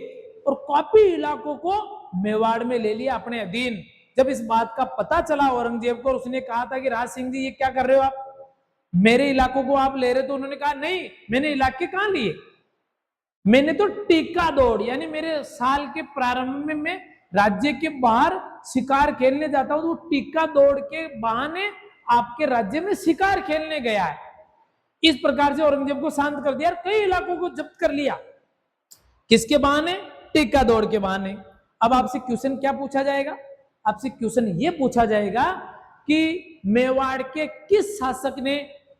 [SPEAKER 1] और काफी इलाकों को मेवाड़ में ले लिया अपने अधीन। जब इस बात का पता चला औरंगजेब को, उसने कहा था कि राज सिंह जी ये क्या कर रहे हो आप, मेरे इलाकों को आप ले रहे। तो उन्होंने कहा नहीं, मैंने इलाके कहां लिए, मैंने तो टीका दौड़, यानी मेरे साल के प्रारंभ में राज्य के बाहर शिकार खेलने जाता हूं, तो टीका दौड़ के बहाने आपके राज्य में शिकार खेलने गया है। इस प्रकार से औरंगजेब को शांत कर दिया, कई इलाकों को जब्त कर लिया। किसके बहाने? टीका दौड़ के बहाने। अब आपसे क्वेश्चन क्या पूछा जाएगा? आपसे क्वेश्चन ये पूछा जाएगा कि मेवाड़ के किस शासक ने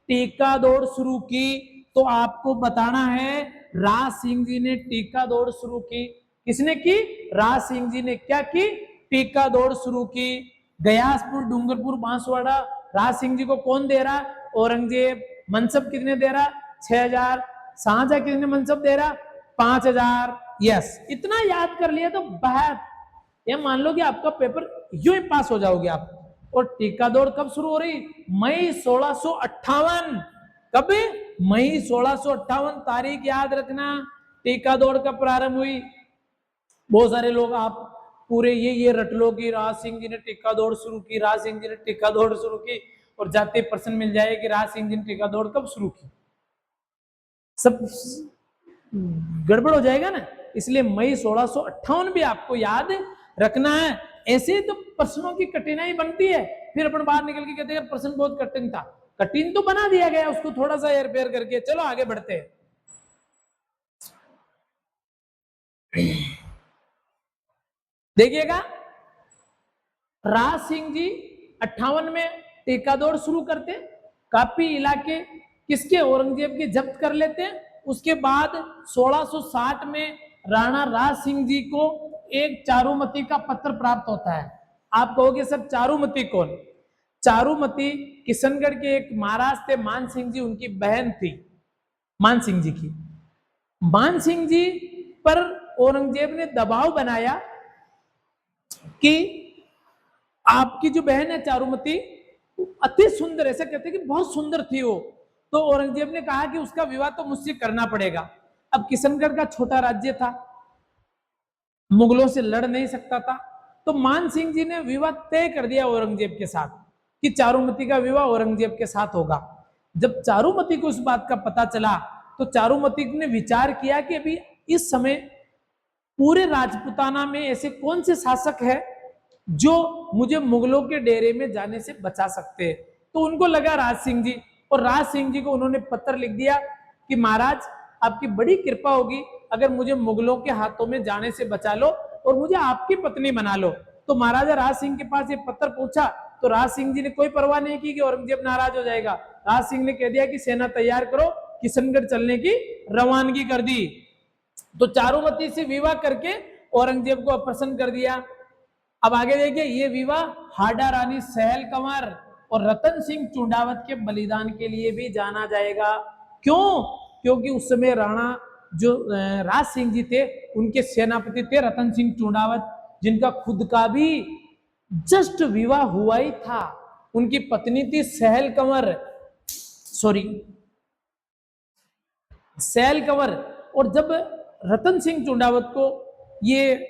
[SPEAKER 1] टीका दौड़ शुरू की? तो आपको बताना है राज सिंह जी ने टीका दौड़ शुरू की। किसने की? राज सिंह जी ने क्या की? टीका दौड़ शुरू की। गयासपुर, डूंगरपुर, बांसवाड़ा राज सिंह जी को कौन दे रहा? औरंगजेब। मनसब कितने दे रहा? 6000। शाहजहां कितने मनसब दे रहा? 5000। यस, इतना याद कर लिया तो बहुत, ये मान लो कि आपका पेपर यूं ही पास हो जाओगे आप। और टीका दौड़ कब शुरू हो रही? मई 1658। कब? मई 1658 तारीख याद रखना, टीका दौड़ का प्रारंभ हुई। बहुत सारे लोग आप पूरे ये रट लो कि राज सिंह जी ने टीका दौड़ शुरू की, राज सिंह जी ने टीका दौड़ शुरू की, और जाते प्रश्न मिल जाए कि राज सिंह जी ने टीका दौड़ कब शुरू की, सब गड़बड़ हो जाएगा ना। इसलिए मई 1658 भी आपको याद रखना है। ऐसे तो प्रश्नों की कठिनाई बनती है, फिर अपन बाहर निकल के कहते हैं प्रश्न बहुत कठिन था। कठिन तो बना दिया गया, उसको थोड़ा सा हेरफेर करके चलो आगे बढ़ते हैं। देखिएगा, राज सिंह जी 58 में टीका दौड़ शुरू करते, काफी इलाके किसके? औरंगजेब के जब्त कर लेते हैं। उसके बाद 1660 में राणा राज सिंह जी को एक चारुमती का पत्र प्राप्त होता है। आप कहोगे सर चारुमती कौन? चारुमती किशनगढ़ के एक महाराज थे, मान सिंह जी, उनकी बहन थी मान सिंह जी की। मान सिंह जी पर औरंगजेब ने दबाव बनाया कि आपकी जो बहन है चारुमती अति सुंदर, ऐसा कहते कि बहुत सुंदर थी वो, तो औरंगजेब ने कहा कि उसका विवाह तो मुझसे करना पड़ेगा। अब किशनगढ़ का छोटा राज्य था, मुगलों से लड़ नहीं सकता था, तो मान सिंह जी ने विवाह तय कर दिया औरंगजेब के साथ कि चारुमती का विवाह औरंगजेब के साथ होगा। जब चारुमती को इस बात का पता चला तो चारुमती ने विचार किया कि अभी इस समय पूरे राजपुताना में ऐसे कौन से शासक है जो मुझे मुगलों के डेरे में जाने से बचा सकते हैं। तो उनको लगा राज सिंह जी, और राज सिंह जी को उन्होंने पत्र लिख दिया कि महाराज आपकी बड़ी कृपा होगी अगर मुझे मुगलों के हाथों में जाने से बचा लो और मुझे आपकी पत्नी बना लो। तो महाराजा राज सिंह के पास ये पत्र पूछा तो राज सिंह जी ने कोई परवाह नहीं की कि औरंगजेब नाराज हो जाएगा। राज सिंह ने कह दिया कि सेना तैयार करो, किशनगढ़ चलने की रवानगी कर दी। तो चारुमती से विवाह करके औरंगजेब को अप्रसन्न कर दिया। अब आगे देखिए, ये विवाह हाडा रानी सहल कंवर और रतन सिंह चुंडावत के बलिदान के लिए भी जाना जाएगा। क्यों? क्योंकि उस समय राणा जो राज सिंह जी थे, उनके सेनापति थे रतन सिंह चुंडावत, जिनका खुद का भी जस्ट विवाह हुआ ही था। उनकी पत्नी थी सहल कंवर, सॉरी सहल कंवर। और जब रतन सिंह चुंडावत को ये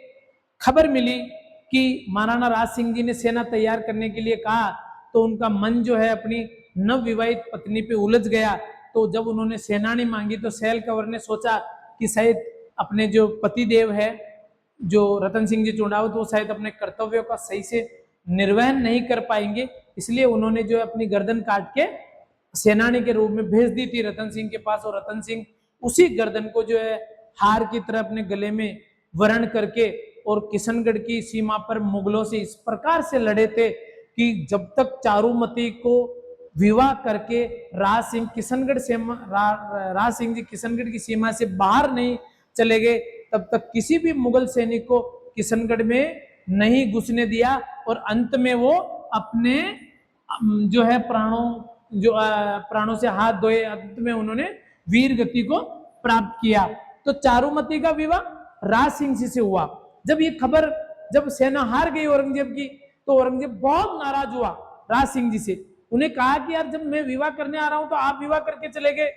[SPEAKER 1] खबर मिली कि महाराणा राज सिंह जी ने सेना तैयार करने के लिए कहा, तो उनका मन जो है अपनी नवविवाहित पत्नी पे उलझ गया। तो जब उन्होंने सेनानी मांगी तो सहल कंवर ने सोचा कि शायद अपने जो पति देव है जो रतन सिंह जी चुंडावत, वो शायद अपने कर्तव्यों का सही से निर्वहन नहीं कर पाएंगे, इसलिए उन्होंने जो अपनी गर्दन काट के सेनानी के रूप में भेज दी थी रतन सिंह के पास। और रतन सिंह उसी गर्दन को जो है हार की तरह अपने गले में वरण करके और किशनगढ़ की सीमा पर मुगलों से इस प्रकार से लड़े थे कि जब तक चारुमती को विवाह करके राज सिंह किशनगढ़ से राज सिंह जी किशनगढ़ की सीमा से बाहर नहीं चले गए, तब तक किसी भी मुगल सैनिक को किशनगढ़ में नहीं घुसने दिया। और अंत में वो अपने जो है प्राणों से हाथ धोए, अंत में उन्होंने वीर गति को प्राप्त किया। तो चारुमती का विवाह राज सिंह जी से हुआ। जब ये खबर, जब सेना हार गई औरंगजेब की, तो औरंगजेब बहुत नाराज हुआ राज सिंह जी से। उन्हें कहा कि यार, जब मैं विवाह करने आ रहा हूं तो आप विवाह करके चले गए,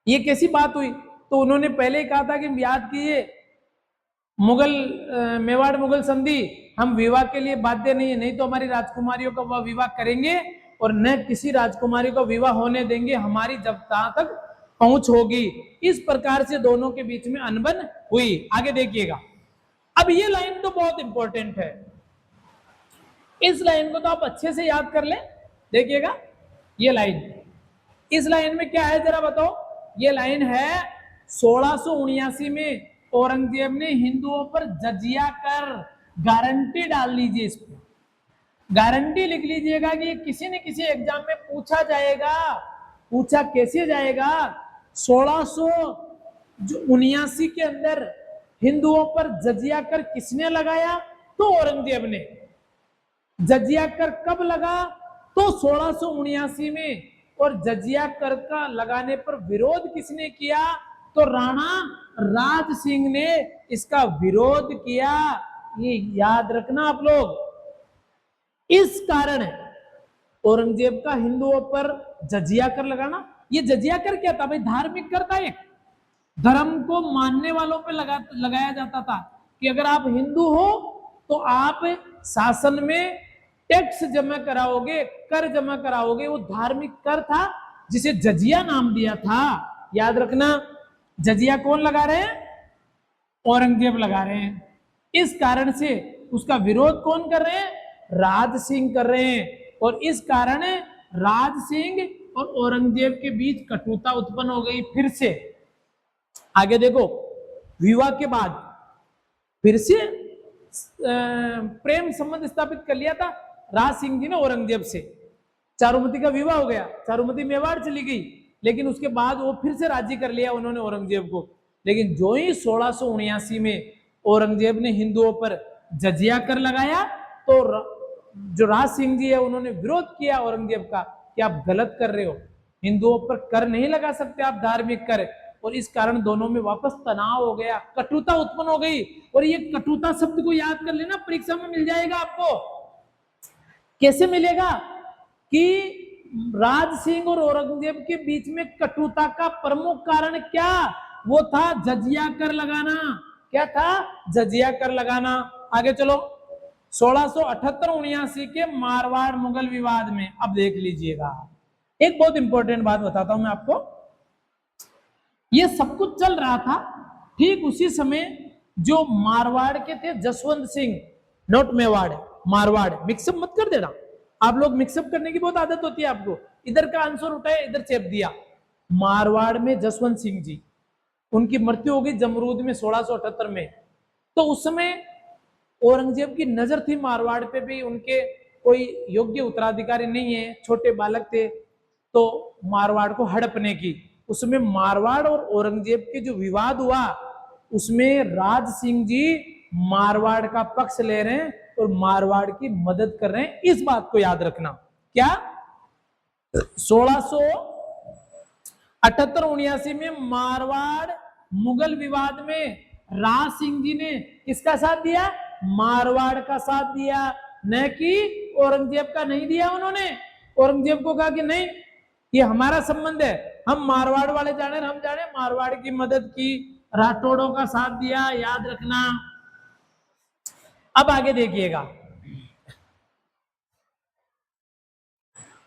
[SPEAKER 1] ये कैसी बात हुई? तो उन्होंने पहले ही कहा था कि याद कीजिए, मेवाड़ मुगल संधि, हम विवाह के लिए बाध्य नहीं है, नहीं तो हमारी राजकुमारियों का वह विवाह करेंगे और न किसी राजकुमारी का विवाह होने देंगे, हमारी जब तहां तक पहुंच होगी। इस प्रकार से दोनों के बीच में अनबन हुई। आगे देखिएगा, अब ये लाइन तो बहुत इंपॉर्टेंट है, इस लाइन को तो आप अच्छे से याद कर ले। देखिएगा ये लाइन, इस लाइन में क्या है जरा बताओ। ये लाइन है 1679 में औरंगजेब ने हिंदुओं पर जजिया कर, गारंटी डाल लीजिए, इस पर गारंटी लिख लीजिएगा कि किसी न किसी एग्जाम में पूछा जाएगा। पूछा कैसे जाएगा? 1679 के अंदर हिंदुओं पर जजिया कर किसने लगाया? तो औरंगजेब ने। जजिया कर कब लगा? तो 1679 में। और जजिया कर का लगाने पर विरोध किसने किया? तो राणा राज सिंह ने इसका विरोध किया। ये याद रखना आप लोग। इस कारण औरंगजेब का हिंदुओं पर जजिया कर लगाना। ये जजिया कर क्या था भाई? धार्मिक कर था, एक धर्म को मानने वालों पे लगाया जाता था कि अगर आप हिंदू हो तो आप शासन में टैक्स जमा कराओगे, कर जमा कराओगे। वो धार्मिक कर था जिसे जजिया नाम दिया था। याद रखना, जजिया कौन लगा रहे हैं? औरंगजेब लगा रहे हैं। इस कारण से उसका विरोध कौन कर रहे हैं? राज सिंह कर रहे हैं। और इस कारण राज सिंह और औरंगजेब के बीच कटुता उत्पन्न हो गई फिर से। आगे देखो, विवाह के बाद फिर से प्रेम संबंध स्थापित कर लिया था राज सिंह जी ने औरंगजेब से। चारुमती का विवाह हो गया, चारुमती मेवाड़ चली गई, लेकिन उसके बाद वो फिर से राजी कर लिया उन्होंने औरंगजेब को। लेकिन जो ही 1679 में औरंगजेब ने हिंदुओं पर जजिया कर लगाया, तो जो राज सिंह जी है उन्होंने विरोध किया औरंगजेब का कि आप गलत कर रहे हो, हिंदुओं पर कर नहीं लगा सकते आप, धार्मिक कर। और इस कारण दोनों में वापस तनाव हो गया, कटुता उत्पन्न हो गई। और ये कटुता शब्द को याद कर लेना, परीक्षा में मिल जाएगा आपको। कैसे मिलेगा? कि राज सिंह और औरंगजेब के बीच में कटुता का प्रमुख कारण क्या? वो था जजिया कर लगाना। क्या था? जजिया कर लगाना। आगे चलो, 1678-79 के मारवाड़ मुगल विवाद में अब देख लीजिएगा, एक बहुत इंपॉर्टेंट बात बताता हूं मैं आपको। ये सब कुछ चल रहा था, ठीक उसी समय जो मारवाड़ के थे जसवंत सिंह, नोट मेवाड़, मारवाड़, मिक्सअप मत कर देना। आप लोग मिक्सअप करने की बहुत आदत होती है आपको, इधर का आंसर उठाया इधर चेप दिया। मारवाड़ में जसवंत सिंह जी, उनकी मृत्यु हो गई जमरूद में 1678 में। तो उस समय औरंगजेब की नजर थी मारवाड़ पे भी, उनके कोई योग्य उत्तराधिकारी नहीं है, छोटे बालक थे, तो मारवाड़ को हड़पने की। उसमें मारवाड़ और औरंगजेब के जो विवाद हुआ उसमें राज सिंह जी मारवाड़ का पक्ष ले रहे हैं और मारवाड़ की मदद कर रहे हैं। इस बात को याद रखना। क्या 1678-79 में मारवाड़ मुगल विवाद में राज सिंह जी ने किसका साथ दिया? मारवाड़ का साथ दिया, न कि औरंगजेब का नहीं दिया। उन्होंने औरंगजेब को कहा कि नहीं, ये हमारा संबंध है, हम मारवाड़ वाले जाने, हम जाने, मारवाड़ की मदद की, राठौड़ों का साथ दिया, याद रखना। अब आगे देखिएगा,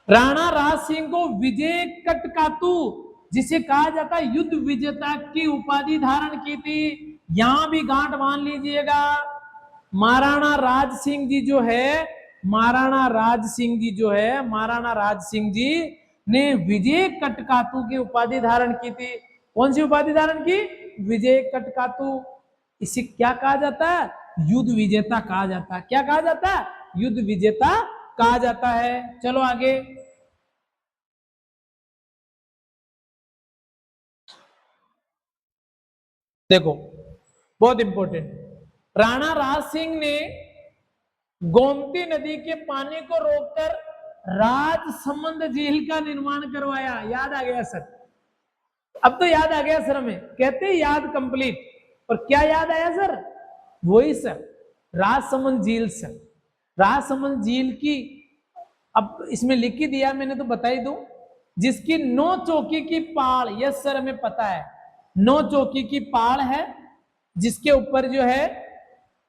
[SPEAKER 1] राणा राज सिंह को विजय कटकातू, जिसे कहा जाता है युद्ध विजेता की उपाधि धारण की थी। यहां भी गांठ बांध लीजिएगा। महाराणा राज सिंह जी जो है, महाराणा राज सिंह जी जो है, महाराणा राज सिंह जी ने विजय कटकातू की उपाधि धारण की थी। कौन सी उपाधि धारण की? विजय कटकातू। इसे क्या कहा जाता है? युद्ध विजेता कहा जाता है। क्या कहा जाता है? युद्ध विजेता कहा जाता है। चलो आगे देखो, बहुत इंपॉर्टेंट। राणा राज सिंह ने गोमती नदी के पानी को रोककर राजसमंद झील का निर्माण करवाया। याद आ गया सर? अब तो याद आ गया सर, हमें कहते हैं याद कंप्लीट। और क्या याद आया सर? वही सर, राजसमंद झील सर। राजसमंद झील की अब इसमें लिख ही दिया मैंने, तो बता ही दूं, जिसकी 9 चौकी की पाड़, यस सर हमें पता है, 9 चौकी की पाड़ है, जिसके ऊपर जो है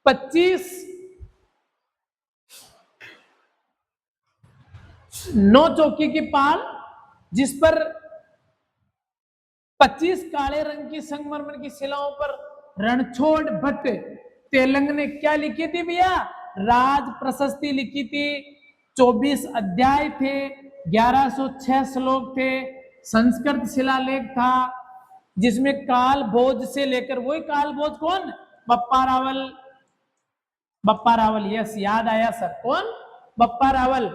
[SPEAKER 1] 25 9 चौकी की पाड़, जिस पर 25 काले रंग की संगमरमर की शिलाओं पर रणछोड़ भट्ट तेलंग ने क्या लिखी थी भैया? राज प्रशस्ति लिखी थी। 24 अध्याय थे, 1106 श्लोक थे, संस्कृत शिलालेख था, जिसमें काल भोज से लेकर, वही काल भोज कौन? बप्पा रावल। बप्पा रावल, यस याद आया सर, कौन? बप्पा रावल।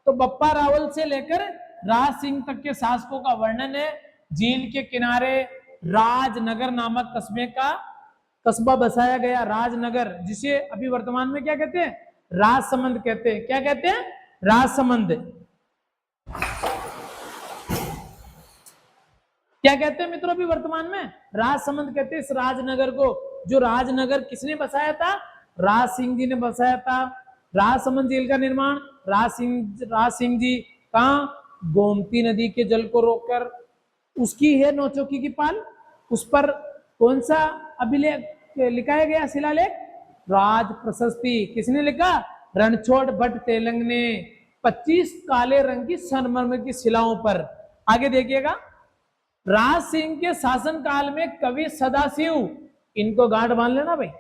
[SPEAKER 1] तो बप्पा रावल से लेकर राज सिंह तक के शासकों का वर्णन है। झील के किनारे राजनगर नामक कस्बा बसाया गया, राजनगर, जिसे अभी वर्तमान में क्या कहते हैं? राजसमंद कहते हैं। क्या कहते हैं? राजसमंद। क्या कहते हैं मित्रों अभी वर्तमान में? राजसमंद कहते हैं इस राजनगर को। जो राजनगर किसने बसाया था? राज सिंह जी ने बसाया था। राजसमंद झील का निर्माण राज सिंह जी कहां? गोमती नदी के जल को रोककर। उसकी है 9 चौकी की पाल। उस पर कौन सा अभिलेख लिखाया गया? शिलालेख राज प्रशस्ति। किसने लिखा? रणछोड़ भट्ट तेलंग ने 25 काले रंग की संगमरमर की शिलाओं पर। आगे देखिएगा, राज सिंह के शासनकाल में कवि सदाशिव, इनको गांठ बांध लेना भाई,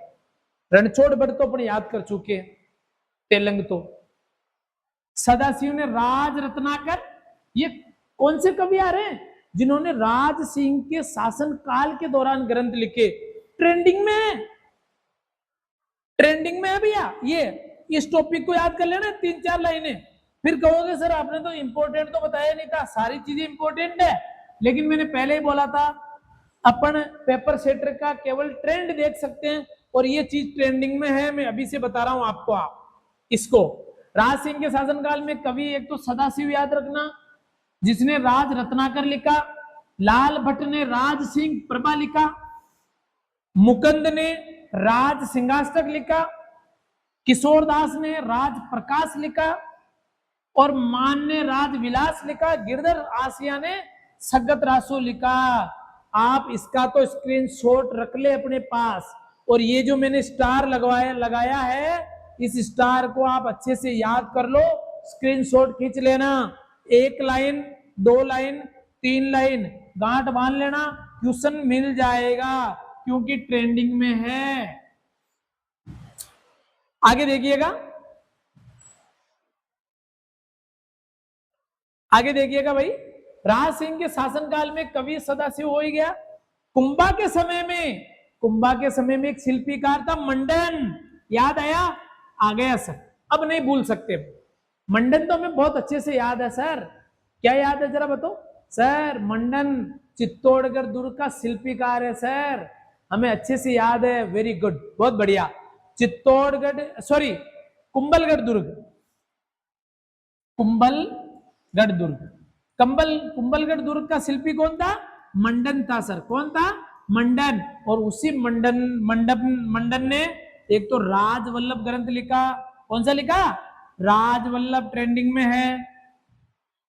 [SPEAKER 1] रणछोड़ भट्ट तो अपने याद कर चुके हैं, तेलंग तो। सदाशिव ने राज रत्नाकर, ये कौन से कवि आ रहे हैं? जिन्होंने राज सिंह के शासन काल के दौरान ग्रंथ लिखे। ट्रेंडिंग में है, ट्रेंडिंग में है भैया ये। इस टॉपिक को याद कर लेना 3-4 लाइनें। फिर कहोगे सर आपने तो इंपॉर्टेंट तो बताया नहीं था। सारी चीजें इंपॉर्टेंट है, लेकिन मैंने पहले ही बोला था अपन पेपर सेटर का केवल ट्रेंड देख सकते हैं, और ये चीज ट्रेंडिंग में है, मैं अभी से बता रहा हूं आपको। आप इसको, राज सिंह के शासनकाल में कवि एक तो सदाशिव याद रखना, जिसने राज रत्नाकर लिखा। लाल भट्ट ने राज सिंह प्रभा लिखा। मुकुंद ने राज सिंहाष्टक लिखा। किशोर दास ने राज प्रकाश लिखा। और मान ने राज विलास लिखा। गिरधर आसिया ने सगत रासो लिखा। आप इसका तो स्क्रीनशॉट रख ले अपने पास। और ये जो मैंने स्टार लगाया है, इस स्टार को आप अच्छे से याद कर लो, स्क्रीनशॉट खींच लेना। 1 लाइन, 2 लाइन, 3 लाइन गांठ बांध लेना, क्वेश्चन मिल जाएगा, क्योंकि ट्रेंडिंग में है। आगे देखिएगा, आगे देखिएगा भाई, राज सिंह के शासनकाल में कवि सदाशिव हो ही गया। कुंभा के समय में एक शिल्पीकार था मंडन। याद आया? आ गया सर, अब नहीं भूल सकते। मंडन तो हमें बहुत अच्छे से याद है सर। क्या याद है जरा बताओ सर? मंडन चित्तौड़गढ़ दुर्ग का शिल्पीकार है सर, हमें अच्छे से याद है, वेरी गुड, बहुत बढ़िया। चित्तौड़गढ़ सॉरी कुंभलगढ़ दुर्ग, कुंभलगढ़ दुर्ग, कुंभलगढ़ दुर्ग का शिल्पी कौन था? मंडन था सर, कौन था? मंडन। और उसी मंडन ने एक तो राजवल्लभ ग्रंथ लिखा, कौन सा लिखा? राजवल्लभ ट्रेंडिंग में है।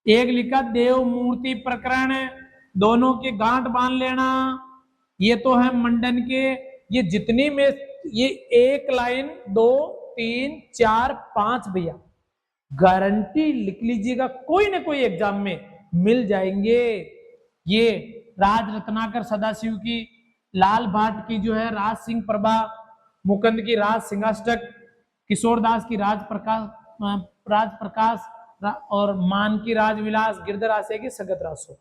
[SPEAKER 1] एक लिखा देव मूर्ति प्रकरण, दोनों के गांठ बांध लेना, ये तो है मंडन के। ये जितनी में ये एक लाइन 2 3 4 5 भैया गारंटी लिख लीजिएगा, कोई ना कोई एग्जाम में मिल जाएंगे। ये राज रत्नाकर सदाशिव की, लाल भाट की जो है राज सिंह प्रभा, मुकुंद की राज सिंहाष्टक, किशोर दास की राज प्रकाश और मान की राजविलास, गिरधर आशय की सगत रासो।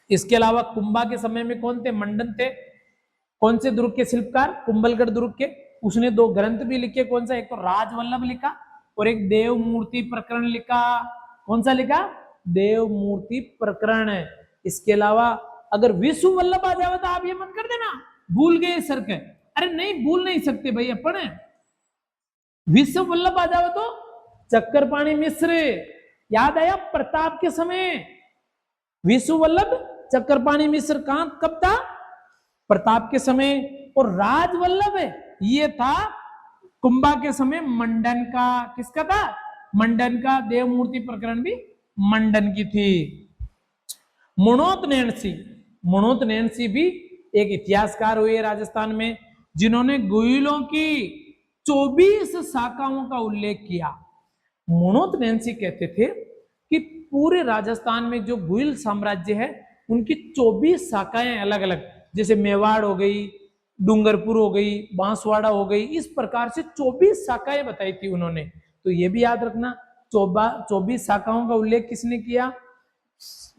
[SPEAKER 1] इसके अलावा कुंभा के समय में कौन थे? मंडन थे। कौन से दुर्ग के शिल्पकार? कुंभलगढ़ दुर्ग के। उसने 2 ग्रंथ भी लिखे, कौन सा? एक तो राजवल्लभ लिखा और एक देव मूर्ति प्रकरण लिखा। कौन सा लिखा? देव मूर्ति प्रकरण है। इसके अलावा अगर विश्व वल्लभ आ जाए तो आप ये मत कर देना भूल गए सर के, अरे नहीं भूल नहीं सकते भाई अपन। विश्व वल्लभ आ जाए तो चक्करपाणी मिश्र, याद आया? प्रताप के समय विश्व वल्लभ चक्करपाणी मिश्र कहां कब था? प्रताप के समय। और राजवल्लभ ये था कुंभा के समय मंडन का। किसका था? मंडन का। देव मूर्ति प्रकरण भी मंडन की थी। मनोत नैणसी भी एक इतिहासकार हुए राजस्थान में, जिन्होंने गुहिलों की 24 शाखाओं का उल्लेख किया। मनोत नैणसी कहते थे कि पूरे राजस्थान में जो गुहिल साम्राज्य है उनकी 24 शाखाएं अलग अलग, जैसे मेवाड़ हो गई, डूंगरपुर हो गई, बांसवाड़ा हो गई, इस प्रकार से 24 शाखाएं बताई थी उन्होंने। तो ये भी याद रखना, 24 शाखाओं का उल्लेख किसने किया?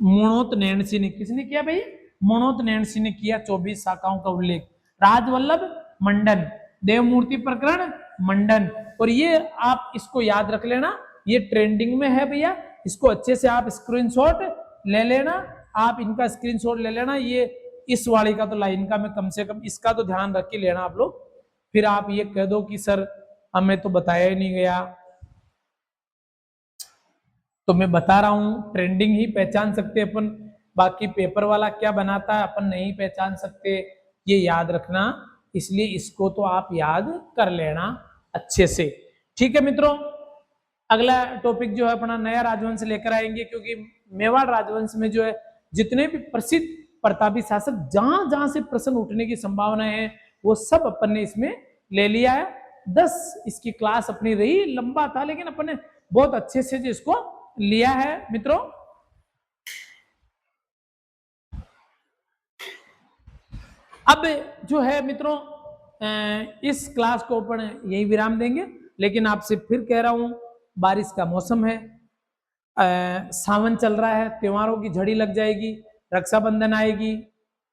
[SPEAKER 1] मनोत नैणसी ने। किसने किया भाई? मनोत नैणसी ने किया 24 शाखाओं का उल्लेख। राजवल्लभ मंडन, देवमूर्ति प्रकरण मंडन। और ये आप इसको याद रख लेना, ये ट्रेंडिंग में है भैया, इसको अच्छे से आप स्क्रीनशॉट ले लेना, आप इनका स्क्रीनशॉट ले लेना। ये इस वाली का तो लाइन का मैं कम से कम इसका तो ध्यान रख के लेना आप लोग, फिर आप ये कह दो कि सर हमें तो बताया ही नहीं गया। तो मैं बता रहा हूं, ट्रेंडिंग ही पहचान सकते अपन, बाकी पेपर वाला क्या बनाता है अपन नहीं पहचान सकते, ये याद रखना। इसलिए इसको तो आप याद कर लेना अच्छे से। ठीक है मित्रों, अगला टॉपिक जो है अपना नया राजवंश लेकर आएंगे, क्योंकि मेवाड़ राजवंश में जो है जितने भी प्रसिद्ध प्रतापी शासक जहां जहां से प्रश्न उठने की संभावना है वो सब अपन ने इसमें ले लिया है। 10 इसकी क्लास अपनी रही, लंबा था लेकिन अपन ने बहुत अच्छे से जो इसको लिया है मित्रों। अब जो है मित्रों इस क्लास को अपन यही विराम देंगे, लेकिन आपसे फिर कह रहा हूं बारिश का मौसम है, सावन चल रहा है, त्योहारों की झड़ी लग जाएगी, रक्षाबंधन आएगी,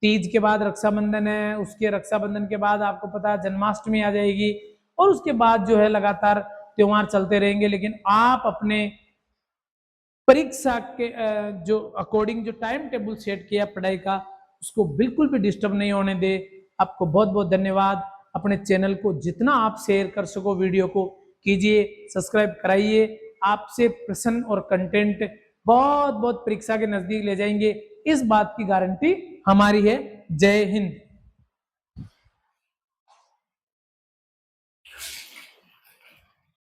[SPEAKER 1] तीज के बाद रक्षाबंधन है, उसके रक्षाबंधन के बाद आपको पता है जन्माष्टमी आ जाएगी, और उसके बाद जो है लगातार त्योहार चलते रहेंगे। लेकिन आप अपने परीक्षा के जो अकॉर्डिंग जो टाइम टेबल सेट किया पढ़ाई का, उसको बिल्कुल भी डिस्टर्ब नहीं होने दे। आपको बहुत बहुत धन्यवाद। अपने चैनल को जितना आप शेयर कर सको वीडियो को कीजिए, सब्सक्राइब कराइए। आपसे प्रश्न और कंटेंट बहुत बहुत परीक्षा के नजदीक ले जाएंगे, इस बात की गारंटी हमारी है। जय हिंद।